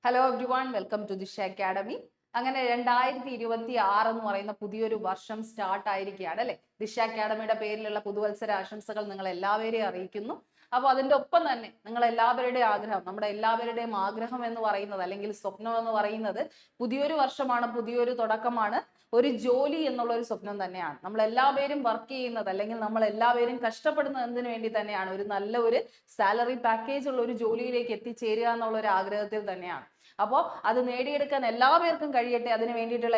Hello everyone, welcome to Disha academy. അങ്ങനെ 2026 എന്ന് പറയുന്ന പുതിയൊരു വർഷം സ്റ്റാർട്ട് ആയിരിക്കുകയാണ് അല്ലെ. ദിശ അക്കാഡമിയുടെ പേരിലുള്ള പുതുവത്സര ആശംസകൾ നിങ്ങൾ എല്ലാവരെയും അറിയിക്കുന്നു. അപ്പോൾ അതിന്റെ ഒപ്പം തന്നെ നിങ്ങൾ എല്ലാവരുടെയും ആഗ്രഹം, നമ്മുടെ എല്ലാവരുടെയും ആഗ്രഹം എന്ന് പറയുന്നത് അല്ലെങ്കിൽ സ്വപ്നം എന്ന് പറയുന്നത് പുതിയൊരു വർഷമാണ്, പുതിയൊരു തുടക്കമാണ്, ഒരു ജോലി എന്നുള്ള ഒരു സ്വപ്നം തന്നെയാണ്. നമ്മൾ എല്ലാവരും വർക്ക് ചെയ്യുന്നത് അല്ലെങ്കിൽ നമ്മൾ എല്ലാവരും കഷ്ടപ്പെടുന്നത് എന്തിനു വേണ്ടി തന്നെയാണ്? ഒരു നല്ല ഒരു സാലറി പാക്കേജ് ഉള്ള ഒരു ജോലിയിലേക്ക് എത്തിച്ചേരുക എന്നുള്ള ഒരു ആഗ്രഹത്തിൽ തന്നെയാണ്. അപ്പോൾ അത് നേടിയെടുക്കാൻ എല്ലാവർക്കും കഴിയട്ടെ. അതിന് വേണ്ടിയിട്ടുള്ള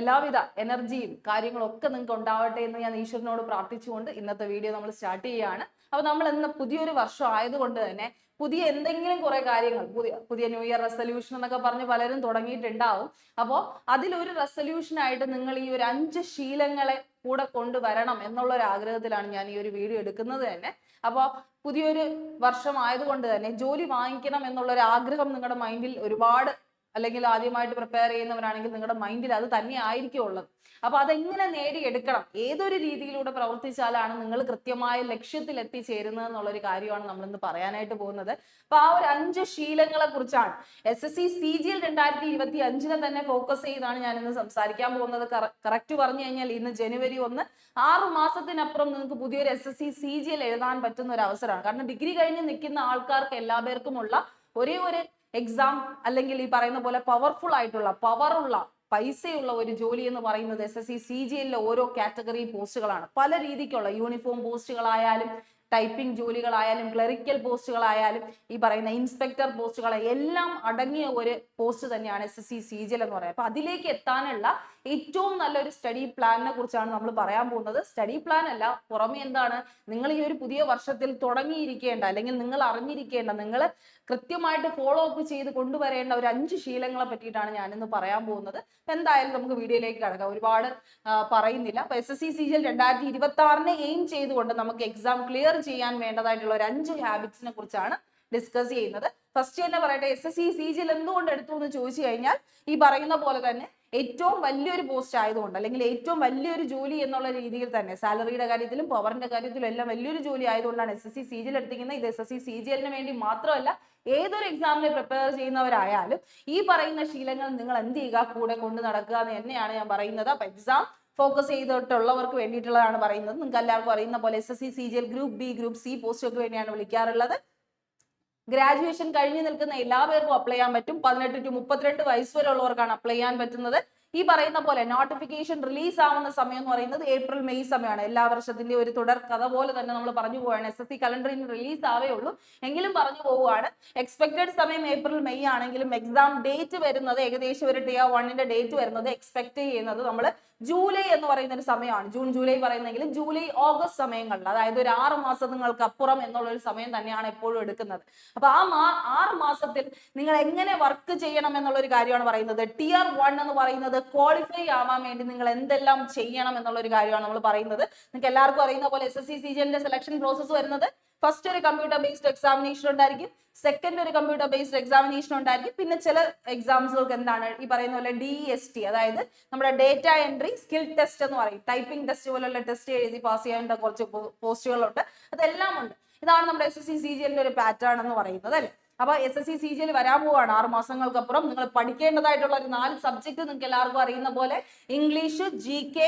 എല്ലാവിധ എനർജിയും കാര്യങ്ങളും ഒക്കെ നിങ്ങൾക്ക് ഉണ്ടാവട്ടെ എന്ന് ഞാൻ ഈശ്വരനോട് പ്രാർത്ഥിച്ചുകൊണ്ട് ഇന്നത്തെ വീഡിയോ നമ്മൾ സ്റ്റാർട്ട് ചെയ്യുകയാണ്. അപ്പൊ നമ്മൾ ഇന്ന് പുതിയൊരു വർഷം ആയതുകൊണ്ട് തന്നെ പുതിയ എന്തെങ്കിലും കുറെ കാര്യങ്ങൾ, പുതിയ ന്യൂ ഇയർ റെസൊല്യൂഷൻ എന്നൊക്കെ പറഞ്ഞ് പലരും തുടങ്ങിയിട്ടുണ്ടാവും. അപ്പോൾ അതിലൊരു റെസൊല്യൂഷൻ ആയിട്ട് നിങ്ങൾ ഈ ഒരു 5 ശീലങ്ങളെ കൂടെ കൊണ്ടുവരണം എന്നുള്ള ഒരു ആഗ്രഹത്തിലാണ് ഞാൻ ഈ ഒരു വീഡിയോ എടുക്കുന്നത് തന്നെ. അപ്പോൾ പുതിയൊരു വർഷം ആയതുകൊണ്ട് തന്നെ ജോലി വാങ്ങിക്കണം എന്നുള്ള ഒരു ആഗ്രഹം നിങ്ങളുടെ മൈൻഡിൽ ഒരുപാട്, അല്ലെങ്കിൽ ആദ്യമായിട്ട് പ്രിപ്പയർ ചെയ്യുന്നവരാണെങ്കിൽ നിങ്ങളുടെ മൈൻഡിൽ അത് തന്നെ ആയിരിക്കും ഉള്ളത്. അപ്പൊ അതെങ്ങനെ നേടിയെടുക്കണം, ഏതൊരു രീതിയിലൂടെ പ്രവർത്തിച്ചാലാണ് നിങ്ങൾ കൃത്യമായ ലക്ഷ്യത്തിൽ എത്തിച്ചേരുന്നത് എന്നുള്ളൊരു കാര്യമാണ് നമ്മൾ ഇന്ന് പറയാനായിട്ട് പോകുന്നത്. അപ്പൊ ആ ഒരു 5 ശീലങ്ങളെ കുറിച്ചാണ് SSC CGL 2025 തന്നെ ഫോക്കസ് ചെയ്താണ് ഞാൻ ഇന്ന് സംസാരിക്കാൻ പോകുന്നത്. കറക്റ്റ് പറഞ്ഞു കഴിഞ്ഞാൽ ഇന്ന് ജനുവരി 1, 6 മാസത്തിനപ്പുറം നിങ്ങൾക്ക് പുതിയൊരു SSC CGL എഴുതാൻ പറ്റുന്ന ഒരു അവസരമാണ്. കാരണം ഡിഗ്രി കഴിഞ്ഞ് നിൽക്കുന്ന ആൾക്കാർക്ക് എല്ലാവർക്കുമുള്ള ഒരേ ഒരു എക്സാം, അല്ലെങ്കിൽ ഈ പറയുന്ന പോലെ പവർഫുൾ ആയിട്ടുള്ള പവറുള്ള പൈസയുള്ള ഒരു ജോലി എന്ന് പറയുന്നത് SSC CGL ഓരോ കാറ്റഗറി പോസ്റ്റുകളാണ്. പല രീതിക്കുള്ള യൂണിഫോം പോസ്റ്റുകളായാലും ടൈപ്പിംഗ് ജോലികളായാലും ക്ലറിക്കൽ പോസ്റ്റുകളായാലും ഈ പറയുന്ന ഇൻസ്പെക്ടർ പോസ്റ്റുകളായാലും എല്ലാം അടങ്ങിയ ഒരു പോസ്റ്റ് തന്നെയാണ് SSC CGL എന്ന് പറയുന്നത്. അപ്പൊ അതിലേക്ക് എത്താനുള്ള ഏറ്റവും നല്ലൊരു സ്റ്റഡി പ്ലാനിനെ കുറിച്ചാണ് നമ്മൾ പറയാൻ പോകുന്നത്. സ്റ്റഡി പ്ലാൻ അല്ല, പുറമെ എന്താണ് നിങ്ങൾ ഈ ഒരു പുതിയ വർഷത്തിൽ തുടങ്ങിയിരിക്കേണ്ട അല്ലെങ്കിൽ നിങ്ങൾ അറിഞ്ഞിരിക്കേണ്ട, നിങ്ങൾ കൃത്യമായിട്ട് ഫോളോ അപ്പ് ചെയ്ത് കൊണ്ടുവരേണ്ട ഒരു 5 ശീലങ്ങളെ പറ്റിയിട്ടാണ് ഞാനിന്ന് പറയാൻ പോകുന്നത്. എന്തായാലും നമുക്ക് വീഡിയോയിലേക്ക് കടക്കാം. ഒരുപാട് പറയുന്നില്ല. അപ്പൊ SSC CGL 2026 എയിം ചെയ്തുകൊണ്ട് നമുക്ക് എക്സാം ക്ലിയർ ചെയ്യാൻ വേണ്ടതായിട്ടുള്ള ഒരു 5 ഹാബിറ്റ്സിനെ കുറിച്ചാണ് ഡിസ്കസ് ചെയ്യുന്നത്. ഫസ്റ്റ് തന്നെ പറയട്ടെ, SSC CGL എന്തുകൊണ്ട് എടുത്തു എന്ന് ചോദിച്ചു കഴിഞ്ഞാൽ ഈ പറയുന്ന പോലെ തന്നെ ഏറ്റവും വലിയൊരു പോസ്റ്റ് ആയതുകൊണ്ട്, അല്ലെങ്കിൽ ഏറ്റവും വലിയൊരു ജോലി എന്നുള്ള രീതിയിൽ തന്നെ സാലറിയുടെ കാര്യത്തിലും പവറിന്റെ കാര്യത്തിലും എല്ലാം വലിയൊരു ജോലി ആയതുകൊണ്ടാണ് SSC CGL എടുത്തിരിക്കുന്നത്. ഇത് SSC CGL വേണ്ടി മാത്രമല്ല, ഏതൊരു എക്സാമിനെ പ്രിപ്പയർ ചെയ്യുന്നവരായാലും ഈ പറയുന്ന ശീലങ്ങൾ നിങ്ങൾ എന്ത് ചെയ്യുക, കൂടെ കൊണ്ട് നടക്കുക എന്ന് തന്നെയാണ് ഞാൻ പറയുന്നത്. അപ്പൊ എക്സാം ഫോക്കസ് ചെയ്തിട്ടുള്ളവർക്ക് വേണ്ടിയിട്ടുള്ളതാണ് പറയുന്നത്. നിങ്ങൾക്ക് എല്ലാവർക്കും അറിയുന്ന പോലെ SSC CGL group B, group C പോസ്റ്റൊക്കെ വേണ്ടിയാണ് വിളിക്കാറുള്ളത്. ഗ്രാജുവേഷൻ കഴിഞ്ഞു നിൽക്കുന്ന എല്ലാ പേർക്കും അപ്ലൈ ചെയ്യാൻ പറ്റും. 18 to 32 വയസ്സ് വരെ ഉള്ളവർക്കാണ് അപ്ലൈ ചെയ്യാൻ പറ്റുന്നത്. ഈ പറയുന്ന പോലെ നോട്ടിഫിക്കേഷൻ റിലീസ് ആവുന്ന സമയം എന്ന് പറയുന്നത് ഏപ്രിൽ മെയ് സമയമാണ്. എല്ലാ വർഷത്തിന്റെ ഒരു തുടർ കഥ പോലെ തന്നെ നമ്മൾ പറഞ്ഞു പോവുകയാണ്. SSC കലണ്ടറിന് റിലീസ് ആവേ ഉള്ളൂ, എങ്കിലും പറഞ്ഞു പോവുകയാണ്. എക്സ്പെക്ടഡ് സമയം ഏപ്രിൽ മെയ് ആണെങ്കിലും എക്സാം ഡേറ്റ് വരുന്നത് ഏകദേശം ഒരു Tier 1 ഡേറ്റ് വരുന്നത് എക്സ്പെക്ട് ചെയ്യുന്നത് നമ്മൾ ജൂലൈ എന്ന് പറയുന്ന ഒരു സമയമാണ്. ജൂൺ ജൂലൈ പറയുന്നെങ്കിലും ജൂലൈ ഓഗസ്റ്റ് സമയങ്ങളിൽ, അതായത് ഒരു 6 മാസങ്ങൾക്ക് അപ്പുറം എന്നുള്ള ഒരു സമയം തന്നെയാണ് എപ്പോഴും എടുക്കുന്നത്. അപ്പൊ ആ 6 മാസത്തിൽ നിങ്ങൾ എങ്ങനെ വർക്ക് ചെയ്യണം എന്നുള്ള ഒരു കാര്യമാണ് പറയുന്നത്. Tier 1 എന്ന് പറയുന്നത് ക്വാളിഫൈ ആവാൻ വേണ്ടി നിങ്ങൾ എന്തെല്ലാം ചെയ്യണം എന്നുള്ള ഒരു കാര്യമാണ് നമ്മൾ പറയുന്നത്. നിങ്ങൾക്ക് എല്ലാവർക്കും അറിയുന്ന പോലെ SSC CGL സെലക്ഷൻ പ്രോസസ് വരുന്നത് ഫസ്റ്റ് ഒരു കമ്പ്യൂട്ടർ ബേസ്ഡ് എക്സാമിനേഷൻ ഉണ്ടായിരിക്കും, സെക്കൻഡ് ഒരു കമ്പ്യൂട്ടർ ബേസ്ഡ് എക്സാമിനേഷൻ ഉണ്ടായിരിക്കും, പിന്നെ ചില എക്സാംസുകൾക്ക് എന്താണ് ഈ പറയുന്ന പോലെ DST, അതായത് നമ്മുടെ ഡേറ്റ എൻട്രി സ്കിൽ ടെസ്റ്റ് എന്ന് പറയും. ടൈപ്പിംഗ് ടെസ്റ്റ് പോലുള്ള ടെസ്റ്റ് എഴുതി പാസ് ചെയ്യേണ്ട കുറച്ച് പോസ്റ്റുകളുണ്ട്, അതെല്ലാം ഉണ്ട്. ഇതാണ് നമ്മുടെ SSC CGL ഒരു പാറ്റേൺ എന്ന് പറയുന്നത് അല്ലെ. അപ്പൊ SSC CGL വരാൻ പോവാണ് 6 മാസങ്ങൾക്കപ്പുറം. നിങ്ങൾ പഠിക്കേണ്ടതായിട്ടുള്ള ഒരു 4 സബ്ജക്ട് നിങ്ങൾക്ക് എല്ലാവർക്കും അറിയുന്ന പോലെ ഇംഗ്ലീഷ്, GK,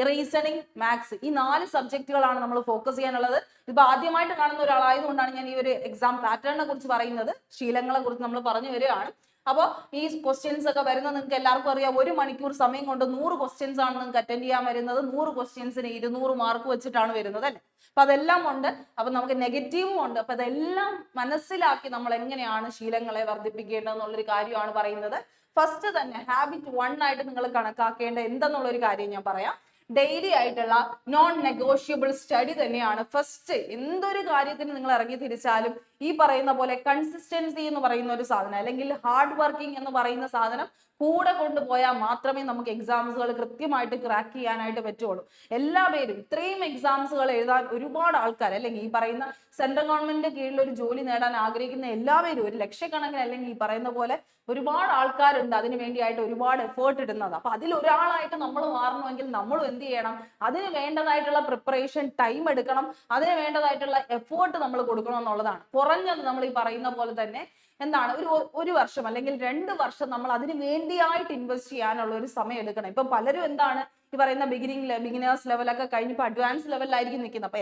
റീസണിങ്, മാത്സ്, ഈ 4 സബ്ജക്റ്റുകളാണ് നമ്മൾ ഫോക്കസ് ചെയ്യാനുള്ളത്. ഇപ്പൊ ആദ്യമായിട്ട് കാണുന്ന ഒരാളായതുകൊണ്ടാണ് ഞാൻ ഈ ഒരു എക്സാം പാറ്റേണിനെ കുറിച്ച് പറയുന്നത്. ശീലങ്ങളെ കുറിച്ച് നമ്മൾ പറഞ്ഞു വരികയാണ്. അപ്പോൾ ഈ ക്വസ്റ്റ്യൻസ് ഒക്കെ വരുന്നത് നിങ്ങൾക്ക് എല്ലാവർക്കും അറിയാം. 1 മണിക്കൂർ സമയം കൊണ്ട് 100 ക്വസ്റ്റ്യൻസ് ആണ് നിങ്ങൾക്ക് അറ്റൻഡ് ചെയ്യാൻ വരുന്നത്. 100 ക്വസ്റ്റ്യൻസിന് 200 മാർക്ക് വെച്ചിട്ടാണ് വരുന്നത് അല്ലെ. അപ്പൊ അതെല്ലാം ഉണ്ട്. അപ്പൊ നമുക്ക് നെഗറ്റീവും ഉണ്ട്. അപ്പൊ അതെല്ലാം മനസ്സിലാക്കി നമ്മൾ എങ്ങനെയാണ് ശീലങ്ങളെ വർദ്ധിപ്പിക്കേണ്ടത് എന്നുള്ളൊരു കാര്യമാണ് പറയുന്നത്. ഫസ്റ്റ് തന്നെ ഹാബിറ്റ് 1 ആയിട്ട് നിങ്ങൾ കണക്കാക്കേണ്ട എന്തെന്നുള്ള ഒരു കാര്യം ഞാൻ പറയാം. ഡെയിലി ആയിട്ടുള്ള നോൺ നെഗോഷ്യബിൾ സ്റ്റഡി തന്നെയാണ് ഫസ്റ്റ്. എന്തൊരു കാര്യത്തിന് നിങ്ങൾ ഇറങ്ങി തിരിച്ചാലും ഈ പറയുന്ന പോലെ കൺസിസ്റ്റൻസി എന്ന് പറയുന്ന ഒരു സാധനം, അല്ലെങ്കിൽ ഹാർഡ് വർക്കിംഗ് എന്ന് പറയുന്ന സാധനം കൂടെ കൊണ്ടുപോയാൽ മാത്രമേ നമുക്ക് എക്സാംസുകൾ കൃത്യമായിട്ട് ക്രാക്ക് ചെയ്യാനായിട്ട് പറ്റുള്ളൂ. എല്ലാ പേരും ഇത്രയും എക്സാംസുകൾ എഴുതാൻ ഒരുപാട് ആൾക്കാർ, അല്ലെങ്കിൽ ഈ പറയുന്ന സെൻട്രൽ ഗവൺമെന്റിന്റെ കീഴിൽ ഒരു ജോലി നേടാൻ ആഗ്രഹിക്കുന്ന എല്ലാവരും, ഒരു ലക്ഷക്കണക്കിന് അല്ലെങ്കിൽ ഈ പറയുന്ന പോലെ ഒരുപാട് ആൾക്കാരുണ്ട് അതിന് വേണ്ടിയായിട്ട് ഒരുപാട് എഫേർട്ട് ഇടുന്നത്. അപ്പൊ അതിൽ ഒരാളായിട്ട് നമ്മൾ മാറണമെങ്കിൽ നമ്മളും എന്ത് ചെയ്യണം, അതിന് വേണ്ടതായിട്ടുള്ള പ്രിപ്പറേഷൻ ടൈം എടുക്കണം, അതിന് വേണ്ടതായിട്ടുള്ള എഫേർട്ട് നമ്മൾ കൊടുക്കണം എന്നുള്ളതാണ്. കുറഞ്ഞത് നമ്മൾ ഈ പറയുന്ന പോലെ തന്നെ എന്താണ് ഒരു വർഷം അല്ലെങ്കിൽ 2 വർഷം നമ്മൾ അതിന് വേണ്ടിയായിട്ട് ഇൻവെസ്റ്റ് ചെയ്യാനുള്ള ഒരു സമയം എടുക്കണം. ഇപ്പൊ പലരും എന്താണ് ഈ പറയുന്ന ബിഗിനേഴ്സ് ലെവലൊക്കെ കഴിഞ്ഞപ്പോൾ അഡ്വാൻസ് ലെവലിലായിരിക്കും നിൽക്കുന്നത്. അപ്പൊ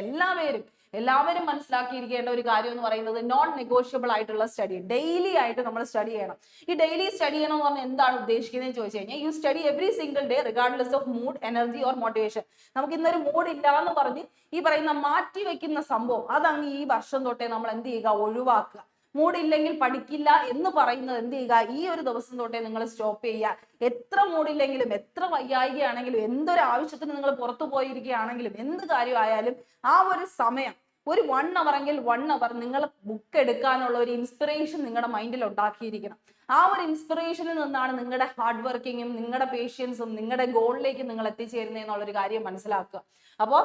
എല്ലാവരും മനസ്സിലാക്കിയിരിക്കേണ്ട ഒരു കാര്യം എന്ന് പറയുന്നത് നോൺ നെഗോഷ്യബിൾ ആയിട്ടുള്ള സ്റ്റഡി, ഡെയിലി ആയിട്ട് നമ്മൾ സ്റ്റഡി ചെയ്യണം. ഈ ഡെയിലി സ്റ്റഡി ചെയ്യണം എന്ന് പറഞ്ഞാൽ എന്താണ് ഉദ്ദേശിക്കുന്നത് ചോദിച്ചു കഴിഞ്ഞാൽ, you study every single day regardless of mood, energy or motivation. നമുക്ക് ഇന്നൊരു മൂഡ് ഇല്ല എന്ന് പറഞ്ഞ് ഈ പറയുന്ന മാറ്റി വെക്കുന്ന സംഭവം അതങ്ങ് ഈ വർഷം തൊട്ടേ നമ്മൾ എന്ത് ചെയ്യുക, ഒഴിവാക്കുക. മൂഡില്ലെങ്കിൽ പഠിക്കില്ല എന്ന് പറയുന്നത് എന്ത് ചെയ്യുക, ഈ ഒരു ദിവസം തൊട്ടേ നിങ്ങൾ സ്റ്റോപ്പ് ചെയ്യുക. എത്ര മൂഡില്ലെങ്കിലും, എത്ര വയ്യായികയാണെങ്കിലും, എന്തൊരു ആവശ്യത്തിന് നിങ്ങൾ പുറത്തു പോയിരിക്കുകയാണെങ്കിലും, എന്ത് കാര്യമായാലും ആ ഒരു സമയം ഒരു 1 hour എങ്കിൽ 1 hour നിങ്ങൾ ബുക്ക് എടുക്കാനുള്ള ഒരു ഇൻസ്പിറേഷൻ നിങ്ങളുടെ മൈൻഡിൽ ഉണ്ടാക്കിയിരിക്കണം. ആ ഒരു ഇൻസ്പിറേഷനിൽ നിന്നാണ് നിങ്ങളുടെ ഹാർഡ് വർക്കിങ്ങും നിങ്ങളുടെ പേഷ്യൻസും നിങ്ങളുടെ ഗോളിലേക്ക് നിങ്ങൾ എത്തിച്ചേരുന്നത് എന്നുള്ളൊരു കാര്യം മനസ്സിലാക്കുക. അപ്പോൾ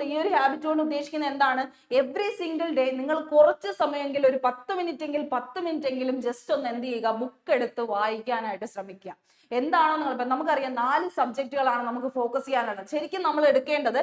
ഈ ഒരു ഹാബിറ്റ് കൊണ്ട് ഉദ്ദേശിക്കുന്നത് എന്താണ്, എവറി സിംഗിൾ ഡേ നിങ്ങൾ കുറച്ച് സമയമെങ്കിലും ഒരു 10 മിനിറ്റ് എങ്കിലും ജസ്റ്റ് ഒന്ന് എന്ത് ചെയ്യുക, ബുക്ക് എടുത്ത് വായിക്കാനായിട്ട് ശ്രമിക്കുക. എന്താണോ നിങ്ങൾ, ഇപ്പം നമുക്കറിയാം 4 സബ്ജക്റ്റുകളാണ് നമുക്ക് ഫോക്കസ് ചെയ്യാനുള്ളത്. ശരിക്കും നമ്മൾ എടുക്കേണ്ടത്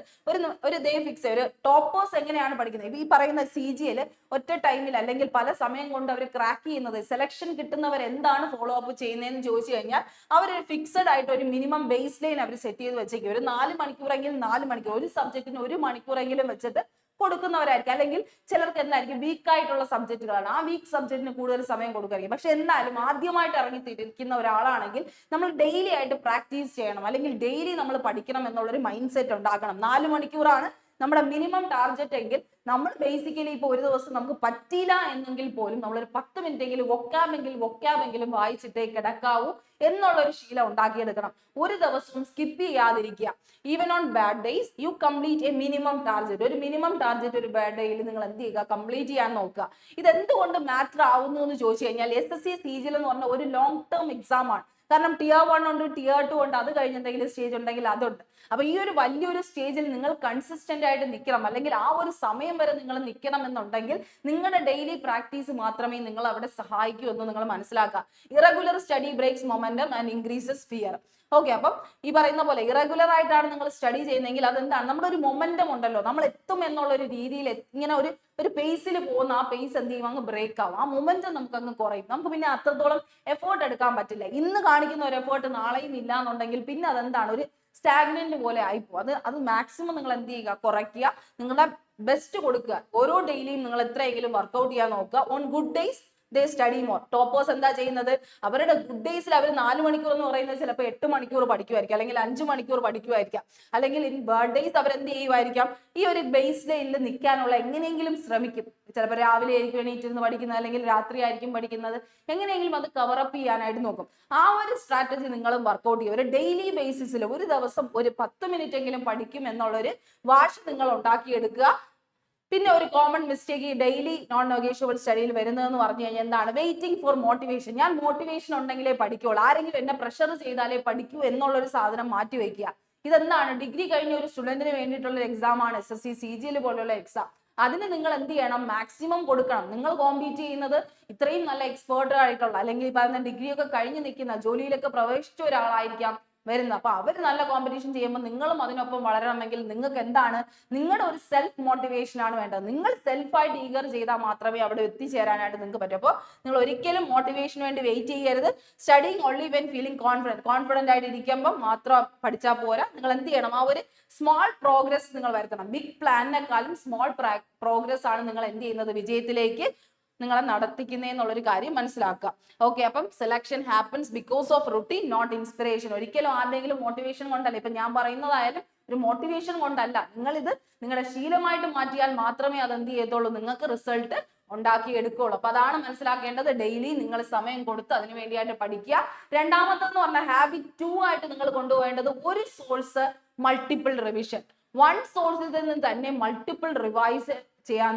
ഒരു ഡേ ഫിക്സ്, ഒരു ടോപ്പേഴ്സ് എങ്ങനെയാണ് പഠിക്കുന്നത്. ഈ പറയുന്ന CGL ഒറ്റ ടൈമിൽ അല്ലെങ്കിൽ പല സമയം കൊണ്ട് അവർ ക്രാക്ക് ചെയ്യുന്നത്, സെലക്ഷൻ കിട്ടുന്നവർ എന്താണ് ഫോളോ അപ്പ് ചെയ്യുന്നതെന്ന് ചോദിച്ചു കഴിഞ്ഞാൽ അവരൊരു ഫിക്സഡ് ആയിട്ട് ഒരു മിനിമം ബേസ് ലൈൻ അവർ സെറ്റ് ചെയ്ത് വെച്ചേക്കും. ഒരു 4 മണിക്കൂറെങ്കിലും 4 മണിക്കൂർ, ഒരു സബ്ജക്റ്റിന് 1 മണിക്കൂറെങ്കിലും വെച്ചിട്ട് കൊടുക്കുന്നവരായിരിക്കും. അല്ലെങ്കിൽ ചിലർക്ക് എന്തായിരിക്കും, വീക്ക് ആയിട്ടുള്ള സബ്ജക്റ്റുകളാണ്, ആ വീക്ക് സബ്ജക്റ്റിന് കൂടുതൽ സമയം കൊടുക്കായിരിക്കും. പക്ഷെ എന്നാലും ആദ്യമായിട്ട് ഇറങ്ങിത്തിരിക്കുന്ന ഒരാളാണെങ്കിൽ നമ്മൾ ഡെയിലി ആയിട്ട് പ്രാക്ടീസ് ചെയ്യണം, അല്ലെങ്കിൽ ഡെയിലി നമ്മൾ പഠിക്കണം എന്നുള്ളൊരു മൈൻഡ് സെറ്റ് ഉണ്ടാക്കണം. 4 മണിക്കൂറാണ് നമ്മുടെ മിനിമം ടാർഗറ്റ് എങ്കിൽ നമ്മൾ ബേസിക്കലി ഇപ്പോൾ ഒരു ദിവസം നമുക്ക് പറ്റിയില്ല എന്നെങ്കിൽ പോലും നമ്മളൊരു 10 മിനിറ്റെങ്കിലും വൊക്കാബെങ്കിലും വായിച്ചിട്ടേ കിടക്കാവൂ എന്നുള്ളൊരു ശീലം ഉണ്ടാക്കിയെടുക്കണം. ഒരു ദിവസം സ്കിപ്പ് ചെയ്യാതിരിക്കുക. Even on bad days you complete A minimum target. ഒരു മിനിമം ടാർഗറ്റ് ഒരു ബാഡ് ഡേയിൽ നിങ്ങൾ എന്ത് ചെയ്യുക, കംപ്ലീറ്റ് ചെയ്യാൻ നോക്കുക. ഇത് എന്തുകൊണ്ട് മാറ്റർ ആവുന്നു എന്ന് ചോദിച്ചു കഴിഞ്ഞാൽ, SSC CGL എന്ന് പറഞ്ഞ ഒരു ലോങ് ടേം എക്സാം ആണ്. കാരണം Tier 1 ഉണ്ട്, Tier 2 ഉണ്ട്, അത് കഴിഞ്ഞ് എന്തെങ്കിലും സ്റ്റേജ് ഉണ്ടെങ്കിൽ അതുണ്ട്. അപ്പൊ ഈ ഒരു വലിയൊരു സ്റ്റേജിൽ നിങ്ങൾ കൺസിസ്റ്റന്റ് ആയിട്ട് നിൽക്കണം, അല്ലെങ്കിൽ ആ ഒരു സമയം വരെ നിങ്ങൾ നിൽക്കണം എന്നുണ്ടെങ്കിൽ നിങ്ങളുടെ ഡെയിലി പ്രാക്ടീസ് മാത്രമേ നിങ്ങൾ അവിടെ സഹായിക്കൂ എന്ന് നിങ്ങൾ മനസ്സിലാക്കുക. Irregular study breaks momentum and increases fear. Okay, അപ്പം ഈ പറയുന്ന പോലെ ഇറഗുലർ ആയിട്ടാണ് നിങ്ങൾ സ്റ്റഡി ചെയ്യുന്നതെങ്കിൽ അതെന്താണ്, നമ്മുടെ ഒരു മൊമെന്റം ഉണ്ടല്ലോ, നമ്മൾ എത്തും എന്നുള്ള ഒരു രീതിയിൽ ഇങ്ങനെ ഒരു പേസിൽ പോകുന്ന ആ പേസ് എന്ത് ചെയ്യും, അങ്ങ് ബ്രേക്ക് ആവും. ആ മൊമെന്റം നമുക്ക് അങ്ങ് കുറയും. നമുക്ക് പിന്നെ അത്രത്തോളം എഫേർട്ട് എടുക്കാൻ പറ്റില്ല. ഇന്ന് കാണിക്കുന്ന ഒരു എഫേർട്ട് നാളെയും ഇല്ല എന്നുണ്ടെങ്കിൽ പിന്നെ അതെന്താണ്, ഒരു സ്റ്റാഗ്നന്റ് പോലെ ആയിപ്പോ. അത് മാക്സിമം നിങ്ങൾ എന്ത് ചെയ്യുക, കുറയ്ക്കുക, നിങ്ങളുടെ ബെസ്റ്റ് കൊടുക്കുക. ഓരോ ഡെയിലിയും നിങ്ങൾ എത്രയെങ്കിലും വർക്ക്ഔട്ട് ചെയ്യാൻ നോക്കുക. On good days they study more. Toppers എന്താ ചെയ്യുന്നത്, അവരുടെ ഗുഡ് ഡേയ്സിൽ അവർ 4 മണിക്കൂർ എന്ന് പറയുന്നത് ചിലപ്പോൾ 8 മണിക്കൂർ പഠിക്കുമായിരിക്കും, അല്ലെങ്കിൽ 5 മണിക്കൂർ പഠിക്കുമായിരിക്കാം. അല്ലെങ്കിൽ ഇൻ ബാഡ് ഡേയ്സ് അവരെന്ത് ചെയ്യുമായിരിക്കാം, ഈ ഒരു ബേസ് ലൈനിൽ നിൽക്കാനുള്ള എങ്ങനെയെങ്കിലും ശ്രമിക്കും. ചിലപ്പോൾ രാവിലെ ആയിരിക്കും എണീറ്റിരുന്ന് പഠിക്കുന്നത്, അല്ലെങ്കിൽ രാത്രി ആയിരിക്കും പഠിക്കുന്നത്, എങ്ങനെയെങ്കിലും അത് കവറപ്പ് ചെയ്യാനായിട്ട് നോക്കും. ആ ഒരു സ്ട്രാറ്റജി നിങ്ങളും വർക്ക്ഔട്ട് ചെയ്യും. ഒരു ഡെയിലി ബേസിസിൽ ഒരു ദിവസം ഒരു 10 മിനിറ്റ് എങ്കിലും പഠിക്കും എന്നുള്ളൊരു വാശി നിങ്ങൾ ഉണ്ടാക്കിയെടുക്കുക. പിന്നെ ഒരു കോമൺ മിസ്റ്റേക്ക് ഈ ഡെയിലി നോൺ നെഗോഷ്യബിൾ സ്റ്റഡിയിൽ വരുന്നതെന്ന് പറഞ്ഞു കഴിഞ്ഞാൽ എന്താണ്, വെയിറ്റിംഗ് ഫോർ മോട്ടിവേഷൻ. ഞാൻ മോട്ടിവേഷൻ ഉണ്ടെങ്കിലേ പഠിക്കുള്ളൂ, ആരെങ്കിലും എന്നെ പ്രഷർ ചെയ്താലേ പഠിക്കൂ എന്നുള്ളൊരു സാധനം മാറ്റി വയ്ക്കുക. ഇതെന്താണ്, ഡിഗ്രി കഴിഞ്ഞ ഒരു സ്റ്റുഡന്റിന് വേണ്ടിയിട്ടുള്ള എക്സാം ആണ് SSC CGL പോലുള്ള എക്സാം. അതിന് നിങ്ങൾ എന്ത് ചെയ്യണം, മാക്സിമം കൊടുക്കണം. നിങ്ങൾ കോമ്പീറ്റ് ചെയ്യുന്നത് ഇത്രയും നല്ല എക്സ്പേർട്ട് ആയിട്ടുള്ള, അല്ലെങ്കിൽ ഈ പറയുന്ന ഡിഗ്രി ഒക്കെ കഴിഞ്ഞ് നിൽക്കുന്ന, ജോലിയിലൊക്കെ പ്രവേശിച്ച ഒരാളായിരിക്കാം വരുന്നത്. അപ്പൊ അവർ നല്ല കോമ്പറ്റീഷൻ ചെയ്യുമ്പോൾ നിങ്ങളും അതിനൊപ്പം വളരണമെങ്കിൽ നിങ്ങൾക്ക് എന്താണ്, നിങ്ങളുടെ ഒരു സെൽഫ് മോട്ടിവേഷൻ ആണ് വേണ്ടത്. നിങ്ങൾ സെൽഫായിട്ട് ഈഗർ ചെയ്താൽ മാത്രമേ അവിടെ എത്തിച്ചേരാനായിട്ട് നിങ്ങൾക്ക് പറ്റൂ. അപ്പോൾ നിങ്ങൾ ഒരിക്കലും മോട്ടിവേഷന് വേണ്ടി വെയിറ്റ് ചെയ്യരുത്. Studying only when feeling confident ആയിട്ട് ഇരിക്കുമ്പോൾ മാത്രം പഠിച്ചാൽ പോരാ. നിങ്ങൾ എന്ത് ചെയ്യണം, ആ ഒരു സ്മോൾ പ്രോഗ്രസ് നിങ്ങൾ വരുത്തണം. ബിഗ് പ്ലാനിനെക്കാളും സ്മോൾ പ്രോഗ്രസ് ആണ് നിങ്ങൾ എന്ത് ചെയ്യുന്നത്, വിജയത്തിലേക്ക് നിങ്ങളെ നടത്തിക്കുന്നതെന്നുള്ളൊരു കാര്യം മനസ്സിലാക്കുക. ഓക്കെ, അപ്പം selection happens because of routine, not inspiration. ഒരിക്കലും ആരുടെയെങ്കിലും മോട്ടിവേഷൻ കൊണ്ടല്ല. ഇപ്പൊ ഞാൻ പറയുന്നതായാലും ഒരു മോട്ടിവേഷൻ കൊണ്ടല്ല. നിങ്ങൾ ഇത് നിങ്ങളുടെ ശീലമായിട്ട് മാറ്റിയാൽ മാത്രമേ അത് എന്ത് ചെയ്യത്തുള്ളൂ, നിങ്ങൾക്ക് റിസൾട്ട് ഉണ്ടാക്കി എടുക്കുള്ളൂ. അപ്പൊ അതാണ് മനസ്സിലാക്കേണ്ടത്. ഡെയിലി നിങ്ങൾ സമയം കൊടുത്ത് അതിനു വേണ്ടിയായിട്ട് പഠിക്കുക. രണ്ടാമത്തെന്ന് പറഞ്ഞാൽ ഹാബിറ്റ് 2 ആയിട്ട് നിങ്ങൾ കൊണ്ടുപോകേണ്ടത് ഒരു സോഴ്സ് മൾട്ടിപ്പിൾ റിവിഷൻ. വൺ സോഴ്സിൽ നിന്ന് തന്നെ മൾട്ടിപ്പിൾ റിവൈസ് ചെയ്യാൻ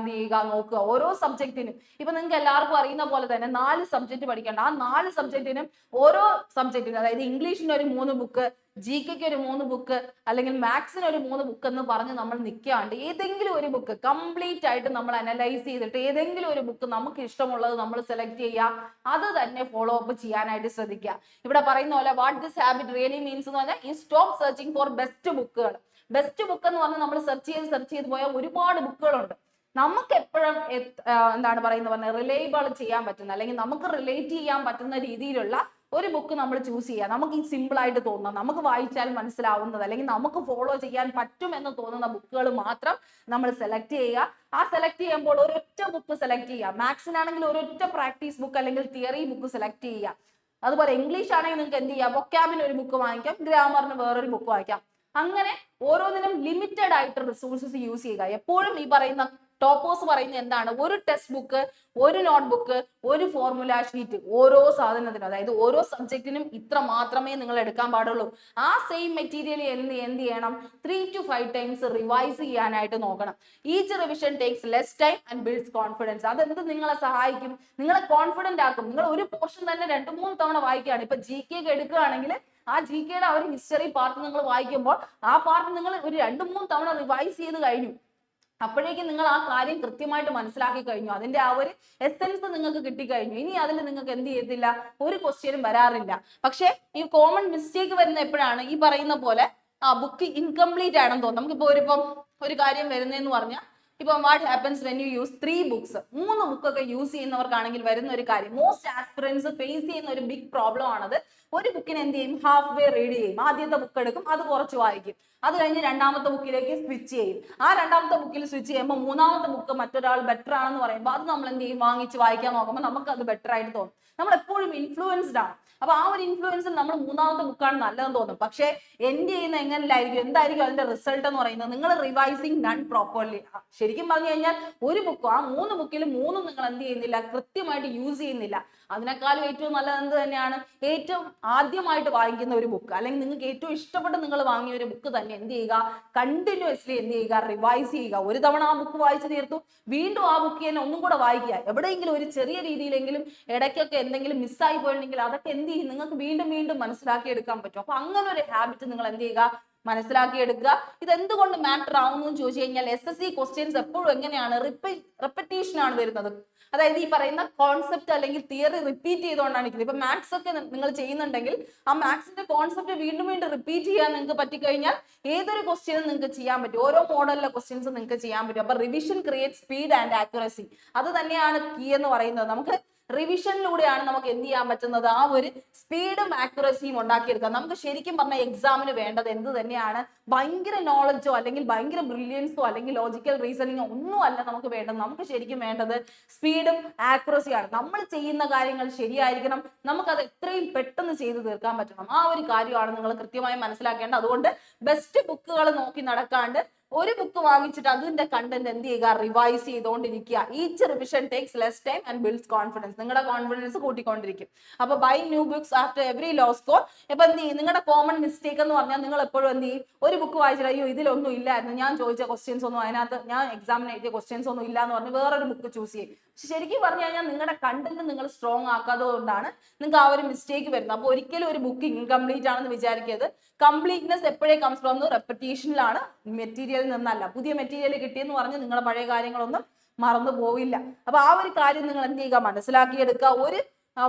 നോക്കുക ഓരോ സബ്ജക്റ്റിനും. ഇപ്പൊ നിങ്ങൾക്ക് എല്ലാവർക്കും അറിയുന്ന പോലെ തന്നെ 4 സബ്ജക്ട് പഠിക്കേണ്ട. ആ 4 സബ്ജക്റ്റിനും ഓരോ സബ്ജക്റ്റിനും, അതായത് ഇംഗ്ലീഷിന് ഒരു 3 ബുക്ക്, GK ഒരു 3 ബുക്ക്, അല്ലെങ്കിൽ മാത്സിന് ഒരു 3 ബുക്ക് എന്ന് പറഞ്ഞ് നമ്മൾ നിൽക്കാണ്ട് ഏതെങ്കിലും ഒരു ബുക്ക് കംപ്ലീറ്റ് ആയിട്ട് നമ്മൾ അനലൈസ് ചെയ്തിട്ട് ഏതെങ്കിലും ഒരു ബുക്ക് നമുക്ക് ഇഷ്ടമുള്ളത് നമ്മൾ സെലക്ട് ചെയ്യുക, അത് തന്നെ ഫോളോ അപ്പ് ചെയ്യാനായിട്ട് ശ്രദ്ധിക്കുക. ഇവിടെ പറയുന്ന പോലെ what this habit really means എന്ന് പറഞ്ഞാൽ ഈ സ്റ്റോപ്പ് സെർച്ചിങ് ഫോർ ബെസ്റ്റ് ബുക്കുകൾ. ബെസ്റ്റ് ബുക്ക് എന്ന് പറഞ്ഞാൽ നമ്മൾ സെർച്ച് ചെയ്ത് പോയാൽ ഒരുപാട് ബുക്കുകളുണ്ട്. നമുക്ക് എപ്പോഴും എന്താണ് പറയുന്നത് റിലേബിൾ ചെയ്യാൻ പറ്റുന്ന അല്ലെങ്കിൽ നമുക്ക് റിലേറ്റ് ചെയ്യാൻ പറ്റുന്ന രീതിയിലുള്ള ഒരു ബുക്ക് നമ്മൾ ചൂസ് ചെയ്യുക. നമുക്ക് ഈ സിമ്പിൾ ആയിട്ട് തോന്നുന്ന, നമുക്ക് വായിച്ചാൽ മനസ്സിലാവുന്നത്, അല്ലെങ്കിൽ നമുക്ക് ഫോളോ ചെയ്യാൻ പറ്റുമെന്ന് തോന്നുന്ന ബുക്കുകൾ മാത്രം നമ്മൾ സെലക്ട് ചെയ്യുക. ആ സെലക്ട് ചെയ്യുമ്പോൾ ഒരൊറ്റ ബുക്ക് സെലക്ട് ചെയ്യുക. മാത്സിനാണെങ്കിൽ ഒരൊറ്റ പ്രാക്ടീസ് ബുക്ക് അല്ലെങ്കിൽ തിയറി ബുക്ക് സെലക്ട് ചെയ്യുക. അതുപോലെ ഇംഗ്ലീഷ് ആണെങ്കിൽ നിങ്ങൾക്ക് എന്ത് ചെയ്യാം, വൊക്കാബിന് ഒരു ബുക്ക് വാങ്ങിക്കാം, ഗ്രാമറിന് വേറൊരു ബുക്ക് വാങ്ങിക്കാം. അങ്ങനെ ഓരോന്നിനും ലിമിറ്റഡ് ആയിട്ട് റിസോഴ്സസ് യൂസ് ചെയ്യുക. എപ്പോഴും ഈ പറയുന്ന ടോപ്പേഴ്സ് പറയുന്നത് എന്താണ്, ഒരു ടെക്സ്റ്റ് ബുക്ക്, ഒരു നോട്ട് ബുക്ക്, ഒരു ഫോർമുല ഷീറ്റ്, ഓരോ സാധനത്തിനും, അതായത് ഓരോ സബ്ജക്റ്റിനും ഇത്ര മാത്രമേ നിങ്ങൾ എടുക്കാൻ പാടുള്ളൂ. ആ സെയിം മെറ്റീരിയൽ എന്ത് ചെയ്യണം, 3 to 5 ടൈംസ് റിവൈസ് ചെയ്യാനായിട്ട് നോക്കണം. Each revision takes less time and builds confidence. അതെന്ത് നിങ്ങളെ സഹായിക്കും, നിങ്ങളെ കോൺഫിഡന്റ് ആക്കും. നിങ്ങൾ ഒരു പോർഷൻ തന്നെ 2-3 തവണ വായിക്കുകയാണ്. ഇപ്പൊ GK ഒക്കെ എടുക്കുകയാണെങ്കിൽ ആ GKയുടെ ഒരു ഹിസ്റ്ററി പാർട്ട് നിങ്ങൾ വായിക്കുമ്പോൾ ആ പാർട്ട് നിങ്ങൾ ഒരു 2-3 തവണ റിവൈസ് ചെയ്ത് കഴിഞ്ഞു. അപ്പോഴേക്കും നിങ്ങൾ ആ കാര്യം കൃത്യമായിട്ട് മനസ്സിലാക്കി കഴിഞ്ഞു. അതിന്റെ ആ ഒരു എസെൻസ് നിങ്ങൾക്ക് കിട്ടിക്കഴിഞ്ഞു. ഇനി അതിൽ നിങ്ങൾക്ക് എന്ത് ചെയ്യത്തില്ല, ഒരു ക്വസ്റ്റ്യനും വരാറില്ല. പക്ഷെ ഈ കോമൺ മിസ്റ്റേക്ക് വരുന്ന എപ്പോഴാണ്, ഈ പറയുന്ന പോലെ ആ ബുക്ക് ഇൻകംപ്ലീറ്റ് ആണെന്ന് തോന്നും. നമുക്കിപ്പോ ഒരു കാര്യം വരുന്നതെന്ന് പറഞ്ഞാൽ, ഇപ്പൊ what happens when you use 3 books, 3 ബുക്കൊക്കെ യൂസ് ചെയ്യുന്നവർക്കാണെങ്കിൽ വരുന്ന ഒരു കാര്യം, മോസ്റ്റ് ആസ്പിറൻസ് ഫേസ് ചെയ്യുന്ന ഒരു ബിഗ് പ്രോബ്ലം ആണത്. ഒരു ബുക്കിന് എന്ത് ചെയ്യും, ഹാഫ് വേ റീഡ് ചെയ്യും. ആദ്യത്തെ ബുക്ക് എടുക്കും, അത് കുറച്ച് വായിക്കും, അത് കഴിഞ്ഞ് രണ്ടാമത്തെ ബുക്കിലേക്ക് സ്വിച്ച് ചെയ്യും. ആ രണ്ടാമത്തെ ബുക്കിൽ സ്വിച്ച് ചെയ്യുമ്പോൾ മൂന്നാമത്തെ ബുക്ക് മറ്റൊരാൾ ബെറ്റർ ആണെന്ന് പറയുമ്പോൾ അത് നമ്മൾ എന്ത് ചെയ്യും, വാങ്ങിച്ച് വായിക്കാൻ നോക്കുമ്പോൾ നമുക്ക് അത് ബെറ്റർ ആയിട്ട് തോന്നും. നമ്മൾ എപ്പോഴും ഇൻഫ്ലുവൻസ്ഡ് ആണ്. അപ്പൊ ആ ഒരു ഇൻഫ്ലുവൻസിൽ നമ്മൾ മൂന്നാമത്തെ ബുക്കാണ് നല്ലതെന്ന് തോന്നും. പക്ഷെ എൻഡ് ചെയ്യുന്ന എങ്ങനെയായിരിക്കും, എന്തായിരിക്കും അതിന്റെ റിസൾട്ട് എന്ന് പറയുന്നത്, നിങ്ങൾ റിവൈസിങ് ഡൺ പ്രോപ്പർലി. ശരിക്കും പറഞ്ഞു കഴിഞ്ഞാൽ ഒരു ബുക്കും ആ 3 ബുക്കിൽ 3 നിങ്ങൾ എന്ത് ചെയ്യുന്നില്ല, കൃത്യമായിട്ട് യൂസ് ചെയ്യുന്നില്ല. അതിനേക്കാളും ഏറ്റവും നല്ലത് എന്ത് തന്നെയാണ്, ഏറ്റവും ആദ്യമായിട്ട് വാങ്ങിക്കുന്ന ഒരു ബുക്ക്, അല്ലെങ്കിൽ നിങ്ങൾക്ക് ഏറ്റവും ഇഷ്ടപ്പെട്ട് നിങ്ങൾ വാങ്ങിയ ഒരു ബുക്ക് തന്നെ എന്ത് ചെയ്യുക, കണ്ടിന്യൂസ്ലി എന്ത് ചെയ്യുക, റിവൈസ് ചെയ്യുക. ഒരു തവണ ആ ബുക്ക് വായിച്ചു തീർത്തു, വീണ്ടും ആ ബുക്ക് തന്നെ ഒന്നും കൂടെ വായിക്കുക. എവിടെയെങ്കിലും ഒരു ചെറിയ രീതിയിലെങ്കിലും ഇടയ്ക്കൊക്കെ എന്തെങ്കിലും മിസ്സായി പോയിട്ടുണ്ടെങ്കിൽ അതൊക്കെ എന്ത് ചെയ്യും, നിങ്ങൾക്ക് വീണ്ടും വീണ്ടും മനസ്സിലാക്കി എടുക്കാൻ പറ്റും. അപ്പൊ അങ്ങനെ ഒരു ഹാബിറ്റ് നിങ്ങൾ എന്ത് ചെയ്യുക, മനസ്സിലാക്കി എടുക്കുക. ഇത് എന്തുകൊണ്ട് മാറ്റർ ആവുന്നു എന്ന് ചോദിച്ചു കഴിഞ്ഞാൽ, SSC ക്വസ്റ്റ്യൻസ് എപ്പോഴും എങ്ങനെയാണ്, റിപ്പറ്റീഷൻ ആണ് വരുന്നത്. അതായത് ഈ പറയുന്ന കോൺസെപ്റ്റ് അല്ലെങ്കിൽ തിയറി റിപ്പീറ്റ് ചെയ്തുകൊണ്ടാണ് ഇരിക്കുന്നത്. ഇപ്പൊ മാത്സ് ഒക്കെ നിങ്ങൾ ചെയ്യുന്നുണ്ടെങ്കിൽ ആ മാത്സിന്റെ കോൺസെപ്റ്റ് വീണ്ടും വീണ്ടും റിപ്പീറ്റ് ചെയ്യാൻ നിങ്ങൾക്ക് പറ്റിക്കഴിഞ്ഞാൽ ഏതൊരു ക്വസ്റ്റ്യനും നിങ്ങൾക്ക് ചെയ്യാൻ പറ്റും. ഓരോ മോഡലിലെ ക്വസ്റ്റ്യൻസ് നിങ്ങൾക്ക് ചെയ്യാൻ പറ്റും. അപ്പൊ revision create speed and accuracy. അത് തന്നെയാണ് കീ എന്ന് പറയുന്നത്. നമുക്ക് റിവിഷനിലൂടെയാണ് നമുക്ക് എന്ത് ചെയ്യാൻ പറ്റുന്നത്, ആ ഒരു സ്പീഡും ആക്യുറസിയും ഉണ്ടാക്കിയെടുക്കാം. നമുക്ക് ശരിക്കും പറഞ്ഞാൽ എക്സാമിന് വേണ്ടത് എന്ത് തന്നെയാണ്, ഭയങ്കര നോളജോ അല്ലെങ്കിൽ ഭയങ്കര ബ്രില്യൻസോ അല്ലെങ്കിൽ ലോജിക്കൽ റീസണിങ്ങോ ഒന്നും അല്ല നമുക്ക് വേണ്ടത്. നമുക്ക് ശരിക്കും വേണ്ടത് സ്പീഡും ആക്യുറസിയാണ്. നമ്മൾ ചെയ്യുന്ന കാര്യങ്ങൾ ശരിയായിരിക്കണം, നമുക്കത് എത്രയും പെട്ടെന്ന് ചെയ്തു തീർക്കാൻ പറ്റണം. ആ ഒരു കാര്യമാണ് നിങ്ങൾ കൃത്യമായി മനസ്സിലാക്കേണ്ടത്. അതുകൊണ്ട് ബെസ്റ്റ് ബുക്കുകൾ നോക്കി നടക്കാണ്ട് ഒരു ബുക്ക് വാങ്ങിച്ചിട്ട് അതിന്റെ കണ്ടന്റ് എന്ത് ചെയ്യുക, റിവൈസ് ചെയ്തുകൊണ്ടിരിക്കുക. Each revision takes less time and builds confidence. നിങ്ങളുടെ കോൺഫിഡൻസ് കൂട്ടിക്കൊണ്ടിരിക്കും. അപ്പൊ buy new books after every low score. ഇപ്പൊ എന്ത് ചെയ്യും, നിങ്ങളുടെ കോമൺ മിസ്റ്റേക്ക് എന്ന് പറഞ്ഞാൽ നിങ്ങൾ എപ്പോഴും എന്ത് ചെയ്യും, ഒരു ബുക്ക് വായിച്ചിട്ട് അയ്യോ ഇതിലൊന്നും ഇല്ലായിരുന്നു, ഞാൻ ചോദിച്ച ക്വസ്റ്റ്യൻസ് ഒന്നും അതിനകത്ത്, ഞാൻ എക്സാമിന് എഴുതിയ ക്വസ്റ്റ്യൻസ് ഒന്നും ഇല്ല എന്ന് പറഞ്ഞ് വേറൊരു ബുക്ക് ചൂസ് ചെയ്യും. പക്ഷെ ശരിക്കും പറഞ്ഞു കഴിഞ്ഞാൽ നിങ്ങളുടെ കണ്ടന്റ് നിങ്ങൾ സ്ട്രോങ് ആക്കാത്തത് കൊണ്ടാണ് നിങ്ങൾക്ക് ആ ഒരു മിസ്റ്റേക്ക് വരുന്നത്. അപ്പൊ ഒരിക്കലും ഒരു ബുക്ക് ഇൻകംപ്ലീറ്റ് ആണെന്ന് വിചാരിക്കരുത്. കംപ്ലീറ്റ്നെസ് എപ്പോഴേ കംസ് ഫ്രോം റെപ്പറ്റീഷനിലാണ്, മെറ്റീരിയലിൽ നിന്നല്ല. പുതിയ മെറ്റീരിയൽ കിട്ടിയെന്ന് പറഞ്ഞ് നിങ്ങളുടെ പഴയ കാര്യങ്ങളൊന്നും മറന്നു പോവില്ല. അപ്പൊ ആ ഒരു കാര്യം നിങ്ങൾ എന്ത് ചെയ്യുക, മനസ്സിലാക്കിയെടുക്കുക. ഒരു